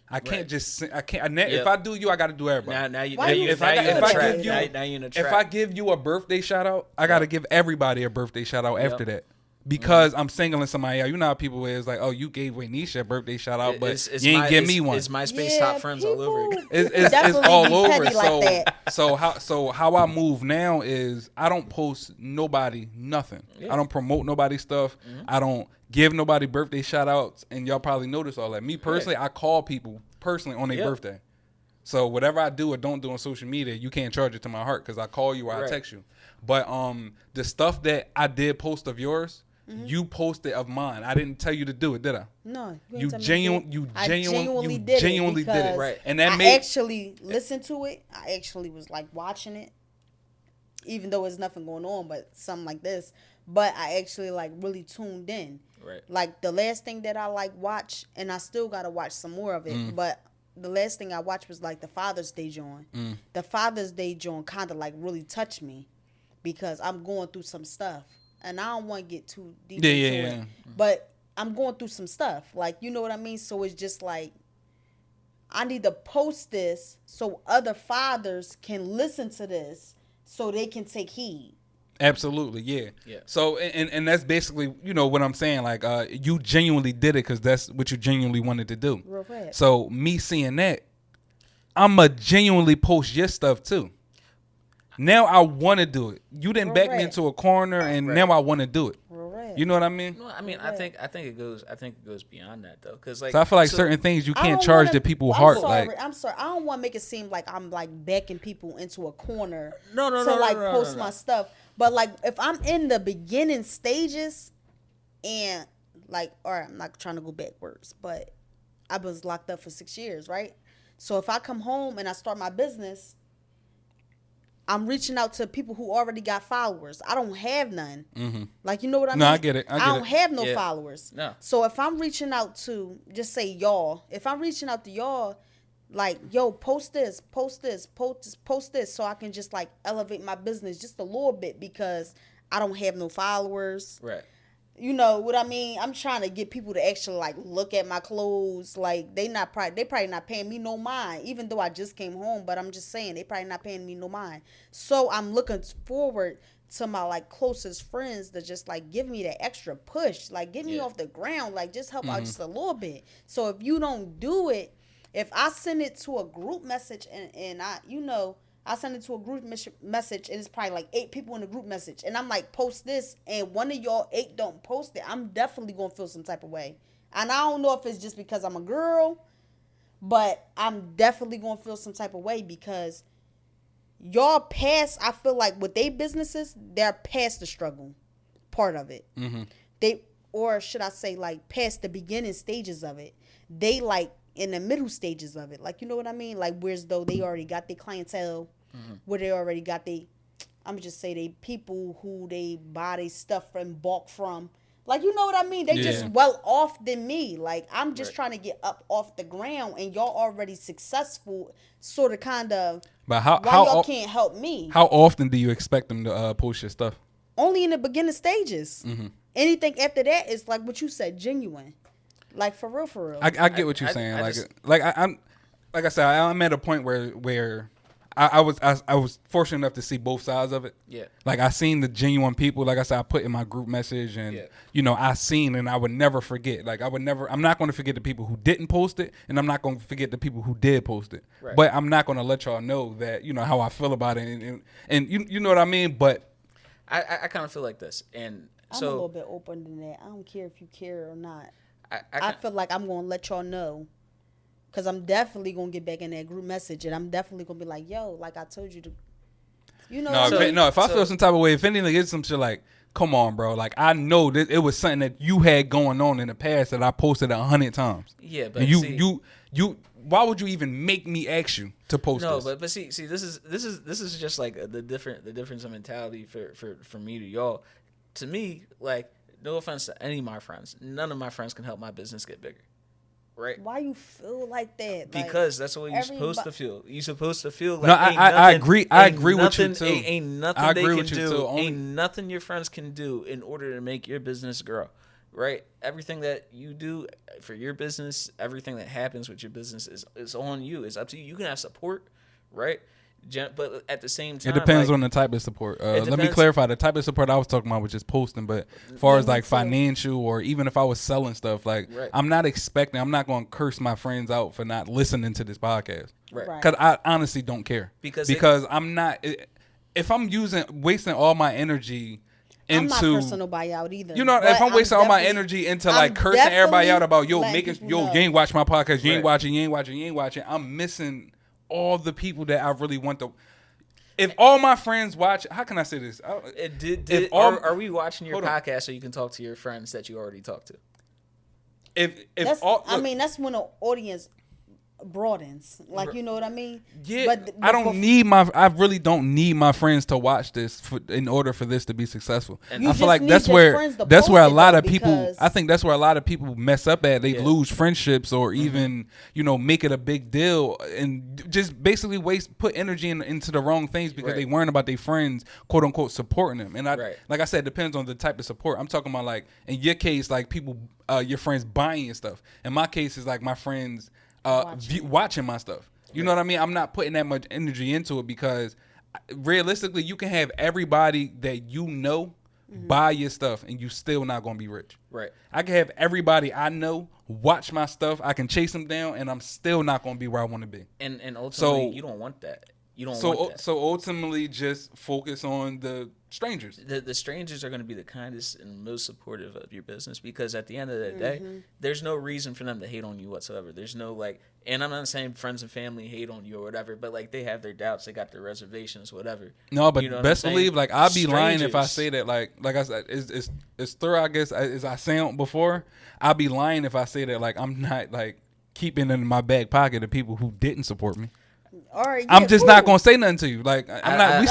I can't just. I can't. If I do you, I got to do everybody. Now you if I give you a birthday shout out, I got to give everybody a birthday shout out after that. Because I'm singling somebody out. You know how people is like, oh, you gave Waynisha a birthday shout out, but you ain't give me one. It's MySpace top friends all over again. It's all over. Like so how I move now is I don't post nobody nothing. I don't promote nobody's stuff. I don't give nobody birthday shout outs, and y'all probably notice all that. Me personally, I call people personally on their birthday. So whatever I do or don't do on social media, you can't charge it to my heart because I call you or I text you. But the stuff that I did post of yours, you posted of mine. I didn't tell you to do it, did I? No, you genuinely did it. Right. And that actually listened to it. I actually was like watching it, even though there's nothing going on, but something like this. But I actually like really tuned in. Right. Like the last thing that I like watched, and I still gotta watch some more of it. But the last thing I watched was like the Father's Day joint. The Father's Day joint kind of like really touched me because I'm going through some stuff. And I don't want to get too deep into it. But I'm going through some stuff. Like, you know what I mean? So it's just like, I need to post this so other fathers can listen to this so they can take heed. Absolutely, yeah. So, and that's basically, you know, what I'm saying. Like, you genuinely did it because that's what you genuinely wanted to do. Real rap. So, me seeing that, I'ma genuinely post your stuff too. Now I want to do it. You didn't back me into a corner, and now I want to do it. You know what I mean? No, I mean, I think it goes beyond that though, because like, so I feel like certain things you can't charge the people's heart. I'm sorry. I don't want to make it seem like I'm like backing people into a corner. No, post my stuff. But like, if I'm in the beginning stages, and like, all right, I'm not trying to go backwards, but I was locked up for 6 years, right? So if I come home and I start my business, I'm reaching out to people who already got followers. I don't have none. Like, you know what I mean? No, I get it. I don't have no followers. No. So if I'm reaching out to, just say y'all, if I'm reaching out to y'all, Like, yo, post this, so I can just like elevate my business just a little bit because I don't have no followers. Right. You know what I mean? I'm trying to get people to actually like look at my clothes. Like they probably not paying me no mind, even though I just came home. But I'm just saying they probably not paying me no mind. So I'm looking forward to my like closest friends to just like give me that extra push, like get me off the ground, like just help out just a little bit. So if you don't do it, if I send it to a group message and I send it to a group message and it's probably like 8 people in the group message and I'm like, post this, and one of y'all 8 don't post it, I'm definitely gonna feel some type of way. And I don't know if it's just because I'm a girl, but I'm definitely gonna feel some type of way because y'all past, I feel like with their businesses, they're past the struggle part of it. Or should I say like past the beginning stages of it. They like in the middle stages of it. Like, you know what I mean? Like, whereas though they already got their clientele, where they already got I'm just say they people who they buy their stuff from bulk from. Like, you know what I mean? They just well off than me. Like, I'm just trying to get up off the ground and y'all already successful, sort of kind of. But how y'all can't help me? How often do you expect them to post your stuff? Only in the beginning stages. Anything after that is like what you said, genuine. Like for real. I get what you're saying. I'm like I said, I'm at a point where I was fortunate enough to see both sides of it. Yeah. Like I seen the genuine people. Like I said, I put in my group message, and I seen, and I would never forget. Like I'm not going to forget the people who didn't post it, and I'm not going to forget the people who did post it. Right. But I'm not going to let y'all know that how I feel about it, and you know what I mean. But I kind of feel like this, and I'm a little bit open than that. I don't care if you care or not. I feel like I'm going to let y'all know. Because I'm definitely going to get back in that group message. And I'm definitely going to be like, yo, like I told you to. If I feel some type of way, if anything, it's some shit like, come on, bro. Like, I know that it was something that you had going on in the past that I posted 100 times. Yeah, but and you why would you even make me ask you to post this? No, but see, this is just like the difference in mentality for me to y'all. To me, like, no offense to any of my friends, none of my friends can help my business get bigger. Right. Why you feel like that? Because that's what you're supposed to feel. You're supposed to feel like. No, I agree. I agree with you too. Ain't nothing they can do. Ain't nothing your friends can do in order to make your business grow. Right. Everything that you do for your business, everything that happens with your business is on you. It's up to you. You can have support, right? But at the same time, it depends on the type of support. Let me clarify. The type of support I was talking about was just posting, but as far as like financial or even if I was selling stuff, like I'm not going to curse my friends out for not listening to this podcast. Right. Because I honestly don't care. Because I'm not. If I'm wasting all my energy into. I'm not cursing nobody out either. If I'm wasting all my energy into like cursing everybody out about you ain't watch my podcast, you ain't watching, I'm missing all the people that I really want to. If all my friends watch, how can I say this? Are we watching your podcast so you can talk to your friends that you already talked to? That's when the audience broadens. Like, you know what I mean? Yeah. But I really don't need my friends to watch this in order for this to be successful. And I feel like that's where a lot of people. I think that's where a lot of people mess up at. They lose friendships or even make it a big deal and just basically put energy into the wrong things because they weren't about their friends, quote unquote, supporting them. And like I said, it depends on the type of support. I'm talking about like in your case, like people, your friends buying your stuff. In my case, is like my friends. Watching my stuff. You know what I mean? I'm not putting that much energy into it because realistically, you can have everybody that buy your stuff and you still not going to be rich. Right. I can have everybody I know watch my stuff. I can chase them down and I'm still not going to be where I want to be. And ultimately, you don't want that. So ultimately, just focus on the strangers. The strangers are going to be the kindest and most supportive of your business because at the end of the day, there's no reason for them to hate on you whatsoever. There's no and I'm not saying friends and family hate on you or whatever, but like they have their doubts, they got their reservations, whatever. No, but best believe, like I'd be lying if I say that. Like I said, it's thorough. I guess as I sound before, I'd be lying if I say that. Like I'm not like keeping in my back pocket the people who didn't support me. All right, I'm yeah, just cool. not gonna say nothing to you. Like I'm not.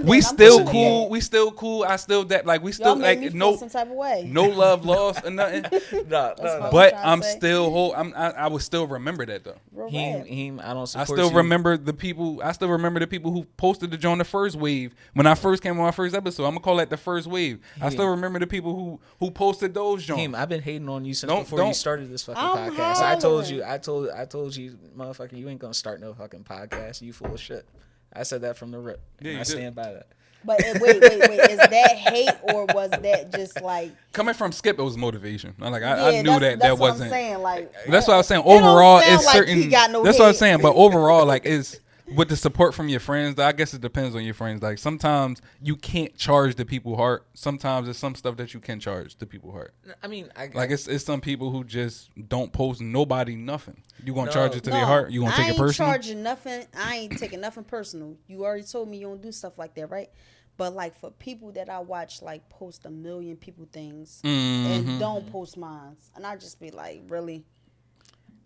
We I'm still cool with cool. that. We still cool. I still that like we Y'all still make me like feel some type of way. no love lost or nothing. No, But I'm still whole. I would still remember that though. I don't support I still you. remember the people. I still remember the people who posted the joint the first wave when I first came on my first episode. I'm gonna call that the first wave. I still remember the people who posted those joints. I've been hating on you since before you started this fucking I'm podcast. hollering. I told you, motherfucker, you ain't gonna start no fucking podcast. You full of shit. I said that from the rip. Yeah, and I stand by that. But wait. Is that hate or was that just like Coming from Skip, it was motivation. I yeah, knew that's that what wasn't. I'm saying. Like That's what I was saying. it don't Overall, sound it's like certain. he got no That's what I was hate. saying. But overall, like, is with the support from your friends. I guess it depends on your friends. Like sometimes you can't charge the people heart. Sometimes it's some stuff that you can charge the people heart. I mean, It's some people who just don't post nobody nothing. You gonna charge it to their heart? You gonna take it personal? I ain't charging nothing. I ain't taking nothing personal. You already told me you don't do stuff like that, right? But like for people that I watch like post a million people things and don't post mine, and I just be like, really?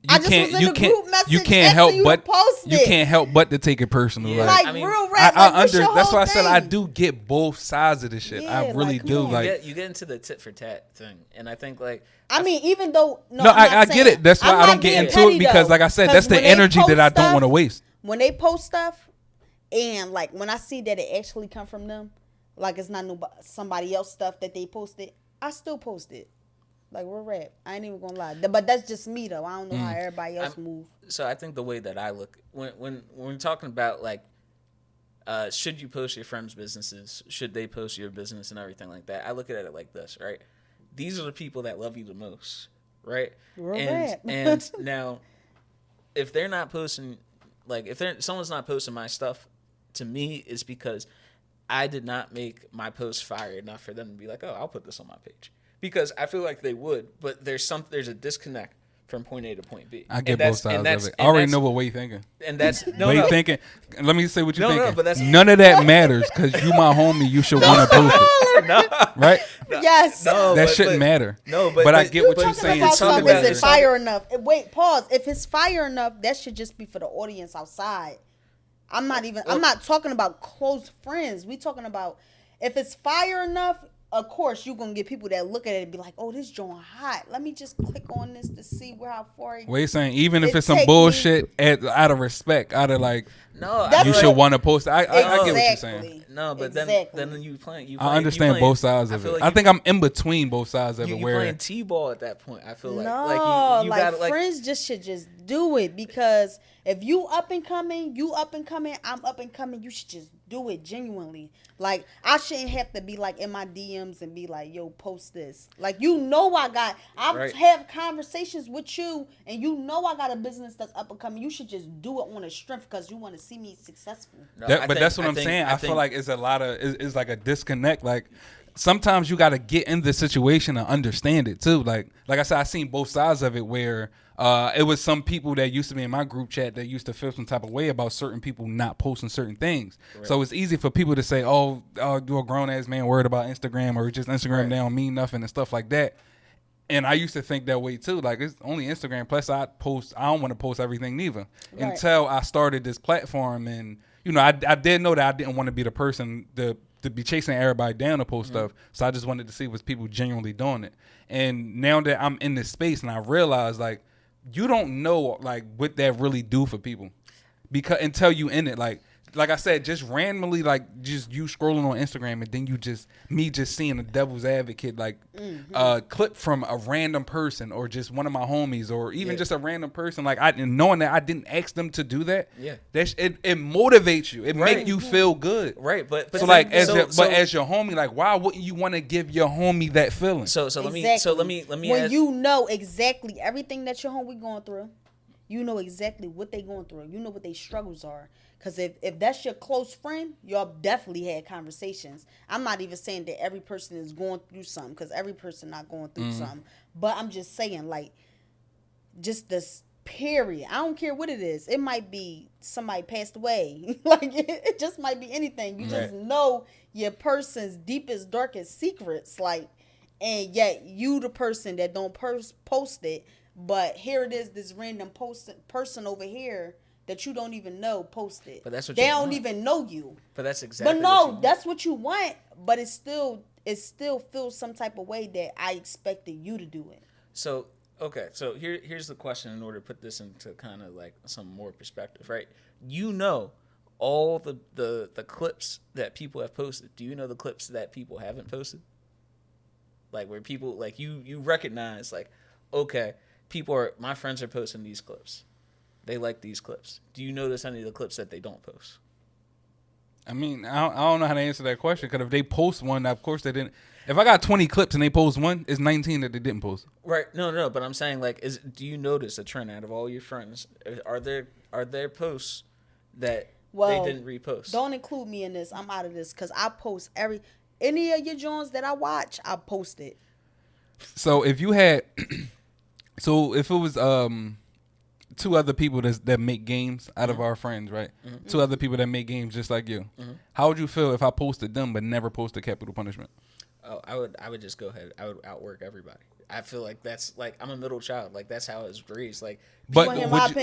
I just was in the group message you can't help you but to post you it. can't help but to take it personal. Yeah. Like, Like real rap. Like, that's why I said I thing? do get both sides of this shit. Yeah, I really like, come do. on. Like you get into the tit for tat thing, and I think like I mean, even though I get it. That's why I don't get into it because, like I said, that's the energy that I don't want to waste. When they post stuff, and like when I see that it actually come from them, like it's not somebody else stuff that they posted, I still post it. Like we're rap. I ain't even gonna lie, but that's just me though. I don't know how everybody else move. So I think the way that I look when we're talking about like, should you post your friends' businesses? Should they post your business and everything like that? I look at it like this, right? These are the people that love you the most, right? And now, if they're not posting, like if someone's not posting my stuff, to me, it's because I did not make my post fire enough for them to be like, oh, I'll put this on my page. Because I feel like they would, but there's a disconnect from point A to point B. I get both sides of it. I already know what way you thinking. And that's you thinking. Let me say what you thinking. No, but that's none of that matters because you my homie. You should want to post it, right? Yes. That shouldn't matter. No, but I get what you're talking saying. about something. Is it too. fire enough? Wait, pause. If it's fire enough, that should just be for the audience outside. I'm not talking about close friends. We talking about if it's fire enough. Of course, you're going to get people that look at it and be like, oh, this joint hot. Let me just click on this to see how far it What you saying? Even if it's some bullshit out of respect, out of like, you should want to post it. I get what you're saying. No, but then you playing. I understand both sides of it. I think I'm in between both sides of it. You're playing T-ball at that point. I feel like. No, you like gotta, friends should just do it because if you up and coming, I'm up and coming, you should just do it genuinely. Like, I shouldn't have to be like in my DMs and be like, yo, post this. Like, I have conversations with you and I got a business that's up and coming. You should just do it on a strength because you want to see me successful. No, that's what I'm saying. I feel like it's a lot of, it's like a disconnect. Like, sometimes you got to get in the situation and understand it too. Like I said, I seen both sides of it where it was some people that used to be in my group chat that used to feel some type of way about certain people not posting certain things. Right. So it's easy for people to say, oh, do a grown ass man worried about Instagram or just Instagram they don't mean nothing and stuff like that. And I used to think that way too. Like, it's only Instagram. Plus, I don't want to post everything neither. Right. Until I started this platform, and I did know that I didn't want to be the person to be chasing everybody down to post stuff. So I just wanted to see was people genuinely doing it. And now that I'm in this space, and I realize like you don't know like what that really do for people, because until you in it, like I said, just randomly, like just you scrolling on Instagram and then me seeing a devil's advocate, like clip from a random person or just one of my homies or even just a random person, like knowing that I didn't ask them to do that. Yeah, it motivates you. It make you feel good. Right, but so like as your homie, like why wouldn't you want to give your homie that feeling? So let me when you know exactly everything that your homie going through, you know exactly what they going through. You know what their struggles are. Because if that's your close friend, y'all definitely had conversations. I'm not even saying that every person is going through something, because every person not going through something. But I'm just saying, like, just this period. I don't care what it is. It might be somebody passed away. Like, it just might be anything. You just know your person's deepest, darkest secrets. Like, and yet you the person that don't post it. But here it is, this random person over here that you don't even know post it. But that's what they you don't want. even know you. But that's exactly. But what you no, want. that's what you want. But it still feels some type of way that I expected you to do it. So okay, so here's the question. In order to put this into kind of like some more perspective, right? You know, all the clips that people have posted. Do you know the clips that people haven't posted? Like where people like you recognize like, okay, my friends are posting these clips. They like these clips. Do you notice any of the clips that they don't post? I mean, I don't know how to answer that question because if they post one, of course they didn't. If I got 20 clips and they post one, it's 19 that they didn't post. Right. No. But I'm saying like, do you notice a trend out of all your friends? Are there posts that they didn't repost? Don't include me in this. I'm out of this because I post any of your joints that I watch, I post it. So if you had, so if it was two other people that make games out of our friends, right? Mm-hmm. Two other people that make games just like you. Mm-hmm. How would you feel if I posted them but never posted Capital Punishment? Oh, I would just go ahead. I would outwork everybody. I feel like that's like I'm a middle child. Like that's how it's raised. Like, but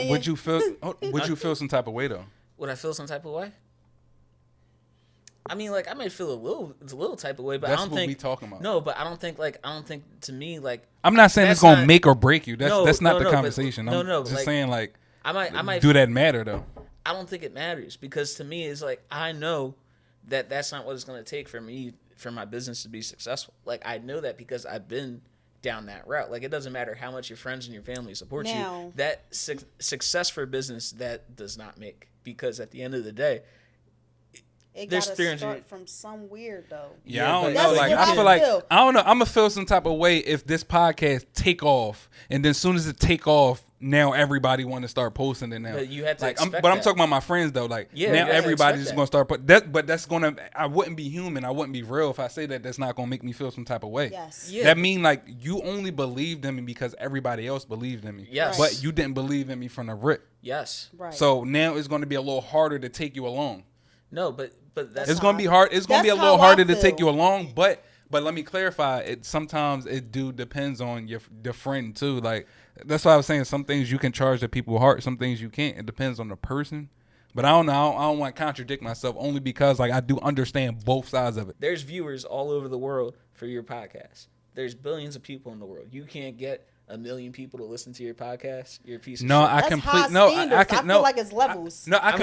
would you feel some type of way though? Would I feel some type of way? I mean, like I might feel a little type of way, but that's I don't what think we talking about. No, but I don't think to me like I'm not saying it's gonna make or break you. That's not the conversation. But, I'm just saying like I might do that matter though? I don't think it matters because to me it's like I know that that's not what it's gonna take for me for my business to be successful. Like I know that because I've been down that route. Like it doesn't matter how much your friends and your family support you. That success for business that does not make because at the end of the day. It gotta start from somewhere though. Yeah, I don't know. Like I feel like I don't know. I'm gonna feel some type of way if this podcast take off, and then as soon as it take off, now everybody want to start posting it now. But you have to. I'm talking about my friends though. Like now everybody's just gonna start. But that's gonna. I wouldn't be human. I wouldn't be real if I say that. That's not gonna make me feel some type of way. Yes. Yeah. That mean like you only believed in me because everybody else believed in me. Yes. But you didn't believe in me from the rip. Yes. Right. So now it's gonna be a little harder to take you along. No, but that's it's gonna be hard. It's gonna be a little harder to take you along. But let me clarify. It sometimes it depends on your friend too. Like that's why I was saying some things you can charge the people's heart. Some things you can't. It depends on the person. But I don't know. I don't want to contradict myself only because like I do understand both sides of it. There's viewers all over the world for your podcast. There's billions of people in the world. You can't get 1 million people to listen to your podcast. You're a piece of shit. I feel like it's levels. I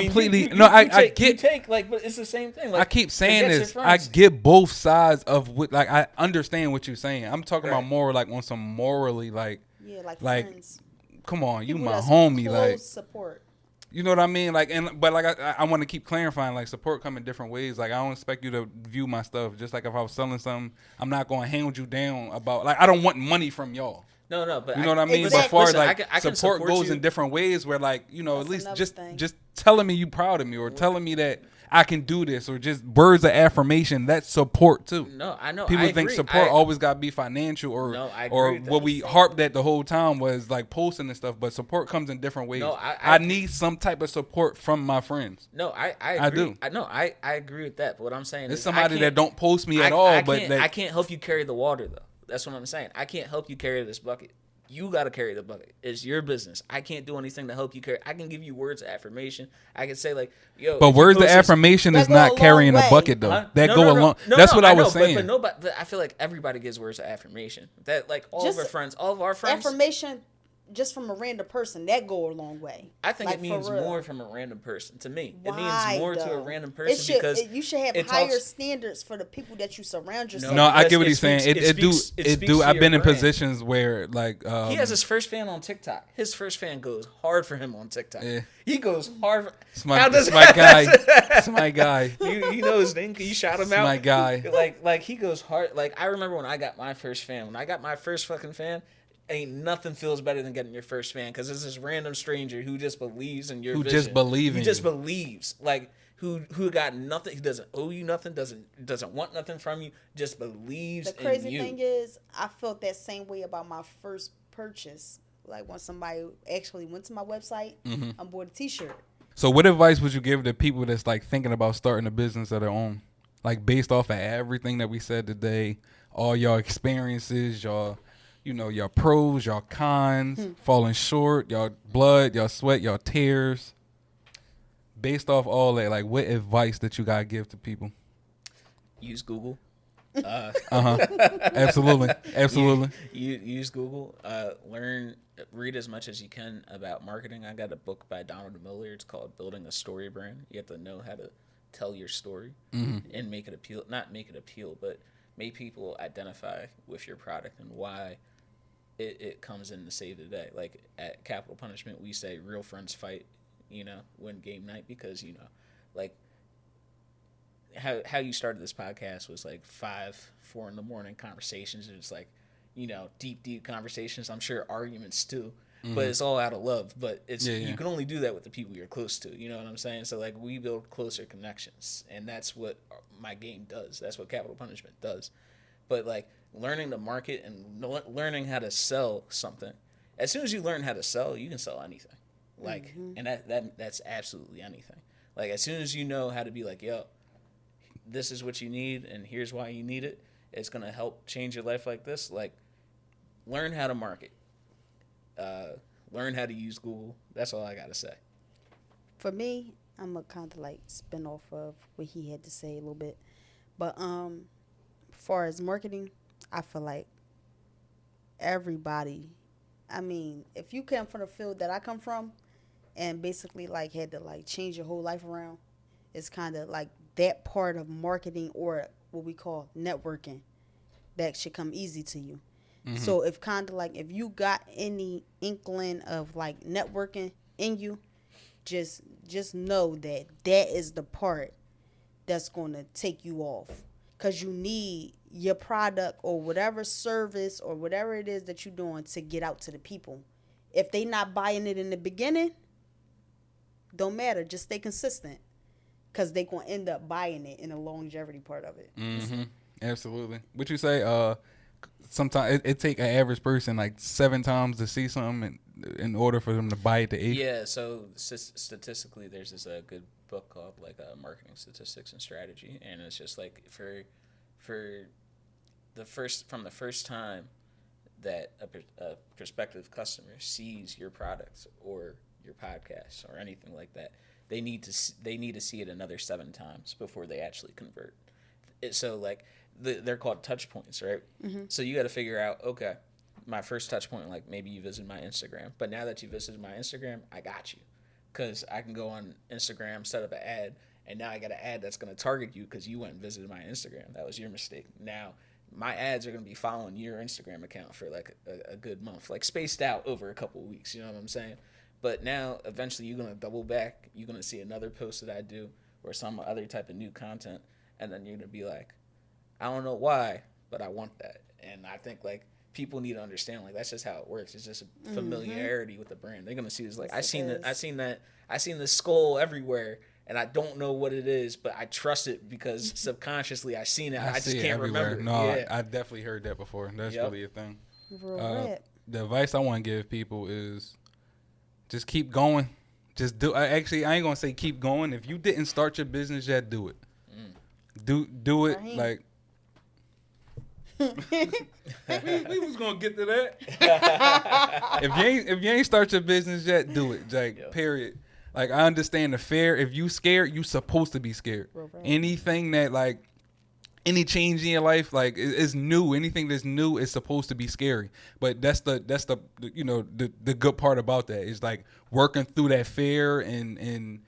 get like, but it's the same thing. Like, I keep saying this. I get both sides of what. Like I understand what you're saying. I'm talking about more like on some morally like. Yeah, like friends. Come on, people you my homie. Like support. You know what I mean? Like, but like I want to keep clarifying. Like, support come in different ways. Like, I don't expect you to view my stuff just like if I was selling something. I'm not going to hound you down about. Like, I don't want money from y'all. No, but you know what I mean. Exactly. But as far as like I can support goes you. in different ways, where like That's at least thing. just telling me you proud of me or telling me that I can do this or just words of affirmation. That's support too. No, I know. People I think agree. support always got to be financial or what we harped at the whole time was like posting and stuff. But support comes in different ways. No, I need some type of support from my friends. No, I agree. I do. I agree with that. But what I'm saying is is somebody that don't post me at all. I can't help you carry the water though. That's what I'm saying. I can't help you carry this bucket. You got to carry the bucket. It's your business. I can't do anything to help you carry. I can give you words of affirmation. I can say like, yo. But words of affirmation is not carrying a bucket though. That go along. That's what I was saying. But I feel like everybody gives words of affirmation. That like all of our friends. Affirmation. Just from a random person, that go a long way. I think it means more from a random person. To me, it means more to a random person because you should have higher standards for the people that you surround yourself. No, I get what he's saying. It do. I've been in brand. Positions where like he has his first fan on TikTok. His first fan goes hard for him on TikTok. Yeah. He goes hard. It's my guy. It's my guy. You know his name. You shout him out. My guy. Like he goes hard. Like I remember when I got my first fan. When I got my first fucking fan. Ain't nothing feels better than getting your first fan because it's this random stranger who just believes in your vision. Just believes. Who just believes. Like who got nothing. He doesn't owe you nothing. Doesn't want nothing from you. Just believes in you. The crazy thing is, I felt that same way about my first purchase. Like when somebody actually went to my website and bought a T-shirt. So what advice would you give to people that's like thinking about starting a business of their own? Like based off of everything that we said today, all your experiences, your pros, your cons, falling short, your blood, your sweat, your tears. based off all that, like, what advice that you gotta give to people? Use Google. Absolutely. Use Google. Read as much as you can about marketing. I got a book by Donald Miller. It's called Building a Story Brand. You have to know how to tell your story and make it appeal. Not make it appeal, but make people identify with your product and why it comes in to save the day. Like at Capital Punishment, we say real friends fight, when game night, because, like, how you started this podcast was like 4 in the morning conversations. And it's like, deep conversations. I'm sure arguments too, but it's all out of love. But you can only do that with the people you're close to. You know what I'm saying? So like we build closer connections, and that's what my game does. That's what Capital Punishment does. But like learning to market and learning how to sell something. As soon as you learn how to sell, you can sell anything. Like, and that's absolutely anything. Like as soon as you know how to be like, yo, this is what you need, and here's why you need it. It's going to help change your life like this. Like, learn how to market. Learn how to use Google. That's all I got to say. For me, I'm going to kind of like spin off of what he had to say a little bit. But as far as marketing, I feel like everybody, if you come from the field that I come from and basically like had to like change your whole life around, it's kind of like that part of marketing, or what we call networking, that should come easy to you. So if you got any inkling of like networking in you, just know that is the part that's going to take you off, because you need your product or whatever service or whatever it is that you're doing to get out to the people. If they not buying it in the beginning, don't matter, just stay consistent. Because they going to end up buying it in the longevity part of it. Absolutely. What you say, sometimes it take an average person like 7 times to see something in order for them to buy it the 8th? Yeah, so statistically, there's this good book called like Marketing Statistics and Strategy. And it's just like for the first time that a prospective customer sees your products or your podcast or anything like that, they need to see it another 7 times before they actually convert. So like they're called touch points, right? So you got to figure out, okay, my first touch point, like maybe you visited my Instagram, but now that you visited my Instagram, I got you, because I can go on Instagram, set up an ad, and now I got an ad that's going to target you because you went and visited my Instagram. That was your mistake. Now my ads are going to be following your Instagram account for like a good month, like spaced out over a couple of weeks. You know what I'm saying? But now, eventually, you're going to double back. You're going to see another post that I do or some other type of new content. And then you're going to be like, I don't know why, but I want that. And I think, like, people need to understand, like, that's just how it works. It's just a familiarity with the brand. They're going to see this, like, I seen this skull everywhere, and I don't know what it is, but I trust it because subconsciously I seen it. I just can't remember. No, yeah. I definitely heard that before. That's really a thing. The advice I want to give people is, just keep going. Just do. Actually, I ain't gonna say keep going. If you didn't start your business yet, do it. Do it. Like we was gonna get to that. If you ain't start your business yet, do it. Like period. Like I understand the fear. If you scared, you supposed to be scared. Anything that like any change in your life, like is new. Anything that's new is supposed to be scary. But that's the the good part about that is like working through that fear and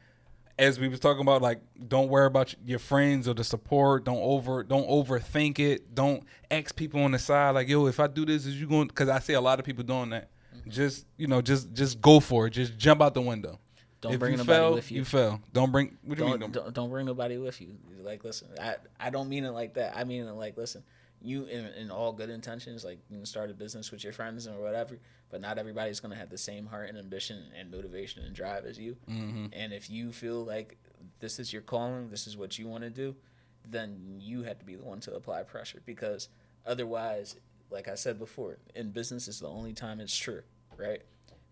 as we was talking about, like don't worry about your friends or the support. Don't overthink it. Don't ask people on the side like, yo, if I do this, is you going? Because I see a lot of people doing that. Just go for it. Just jump out the window. Don't bring nobody with you. You fail. Don't bring. What do you mean? Don't bring nobody with you. Like, listen, I don't mean it like that. I mean it like, listen, you in all good intentions, like you can start a business with your friends or whatever, but not everybody's gonna have the same heart and ambition and motivation and drive as you. And if you feel like this is your calling, this is what you want to do, then you have to be the one to apply pressure, because otherwise, like I said before, in business is the only time it's true, right?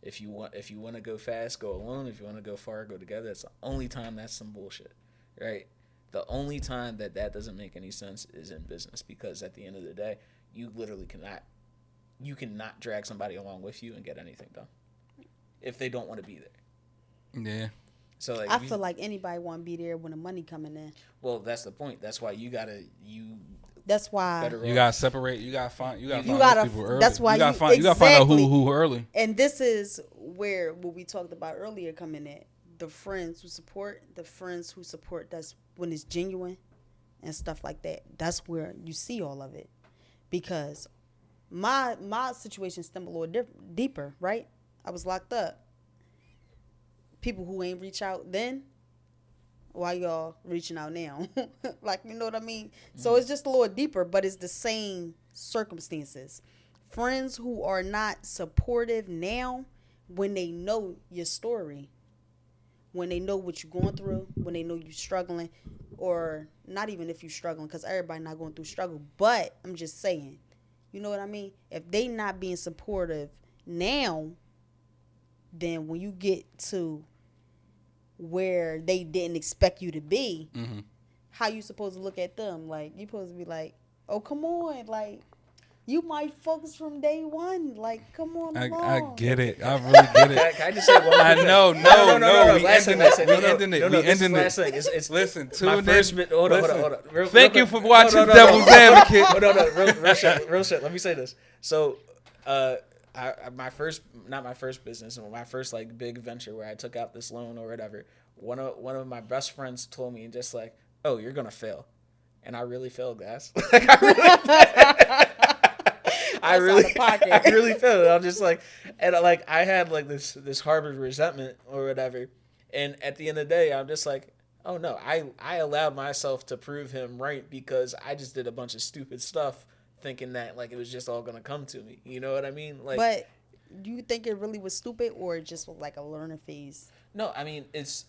If you want to go fast, go alone. If you want to go far, go together. That's the only time that's some bullshit, right? The only time that doesn't make any sense is in business, because at the end of the day, you literally cannot drag somebody along with you and get anything done if they don't want to be there. Yeah, So like, I feel like anybody want to be there when the money coming in. well, that's the point. That's why you That's why. better You off. gotta separate. You gotta find. You gotta You find gotta- those people early. that's why you gotta you- find. You gotta find out exactly. who early. And this is where what we talked about earlier come in at. The friends who support, that's when it's genuine and stuff like that. That's where you see all of it. Because my situation stemmed a little deeper, right? I was locked up. People who ain't reach out then, why y'all reaching out now? Like, you know what I mean? Mm-hmm. So it's just a little deeper, but it's the same circumstances. Friends who are not supportive now, when they know your story, when they know what you're going through, when they know you're struggling, or not even if you're struggling, because everybody not going through struggle, but I'm just saying, you know what I mean? If they not being supportive now, then when you get to where they didn't expect you to be, Mm-hmm. how you supposed to look at them? Like, you supposed to be like, oh, come on, like, you might focus from day one. Like, come on along. I get it. I really get it. Can I just say one more I thing? know. No. We Last ending thing, it. We ending it. We ending last it. thing. It's Listen, my tune first in. bit. Hold on. Thank you for watching Devil's Advocate. Oh, no. Real shit. Let me say this. So, my first business, my first like big venture where I took out this loan or whatever. One of my best friends told me just like, "Oh, you're gonna fail," and I really failed, guys. Like, I really failed. I'm just like, and like I had like this harbored resentment or whatever, and at the end of the day, I'm just like, oh no, I allowed myself to prove him right because I just did a bunch of stupid stuff, thinking that like it was just all gonna come to me. You know what I mean? Like, but do you think it really was stupid or just like a learning phase? No, I mean it's.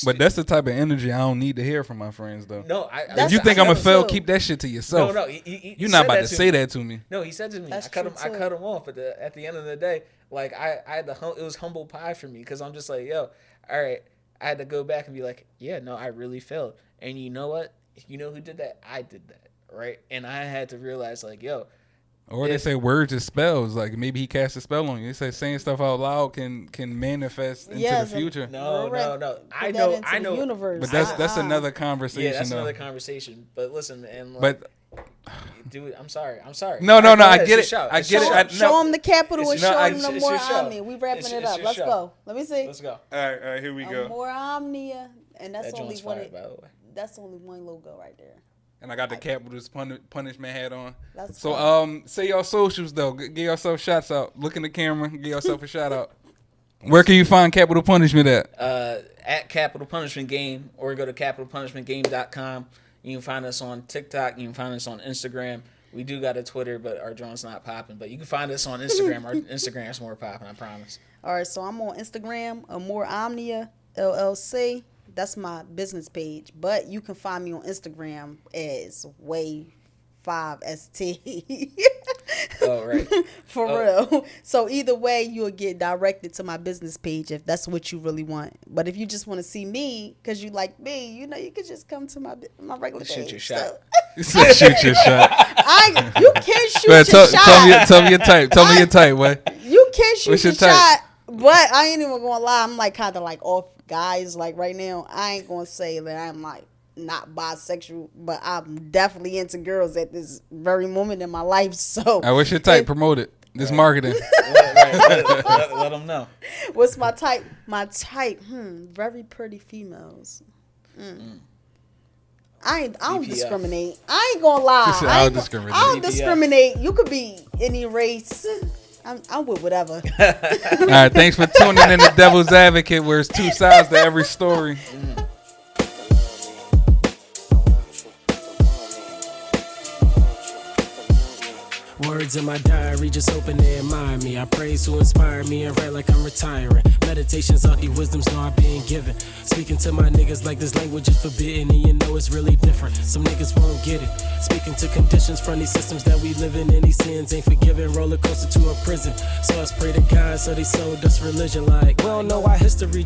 But that's the type of energy I don't need to hear from my friends, though. No, if you think I'm gonna fail, keep that shit to yourself. No, you're not about to say that to me. No, he said to me. That's I cut true, him off. But at the end of the day, like I had it was humble pie for me because I'm just like, yo, all right. I had to go back and be like, yeah, no, I really failed. And you know what? You know who did that? I did that, right? And I had to realize, like, yo. Or they say words is spells. Like maybe he cast a spell on you. They say saying stuff out loud can manifest into the future. No. I know. Universe. But that's another conversation. Yeah, that's though. another conversation. But listen, and like, but dude, I'm sorry. No, I get it. I get it. Show them the capital and show them the it's Amor your show. Omnia. We wrapping it up. your Let's show. go. Let me see. Let's go. All right, here we go. Amor Omnia, and that's That only joint's one. fire, by the way. That's only one logo right there. And I got the capitalist punishment hat on. That's so fine. say your socials though. Give yourself shots out. Look in the camera. Give yourself a shout out. Where can you find Capital Punishment at? At Capital Punishment Game, or go to capitalpunishmentgame.com. You can find us on TikTok. You can find us on Instagram. We do got a Twitter, but our joint's not popping. But you can find us on Instagram. Our Instagram's more popping, I promise. All right, so I'm on Instagram, Amor Omnia LLC. That's my business page, but you can find me on Instagram as Way5ST. Oh, right. For real. So either way, you'll get directed to my business page if that's what you really want. But if you just want to see me because you like me, you know, you could just come to my regular page. Shoot your shot. Shoot your shot. You can shoot Well, your shot. Tell me your type. Tell me your type, what? You can shoot What's your your type? shot, but I ain't even gonna lie. I'm like kind of like off guys. Like right now, I ain't gonna say that I'm like not bisexual, but I'm definitely into girls at this very moment in my life. So, What's your type? Promote it. This marketing. Let them know. What's my type? My type, very pretty females. I don't BPF. discriminate. I ain't gonna lie. She said, I don't discriminate. I don't BPF. discriminate. You could be any race. I'm with whatever. All right, thanks for tuning in to Devil's Advocate, where it's two sides to every story. Words in my diary just open to admire me. I praise who inspired me and write like I'm retiring. Meditations, all the wisdoms know I'm being given. Speaking to my niggas like this language is forbidden, and you know it's really different. Some niggas won't get it. Speaking to conditions from these systems that we live in, any sins ain't forgiven. Roller coaster to a prison. So let's pray to God, so they sold us religion like, we don't know our history.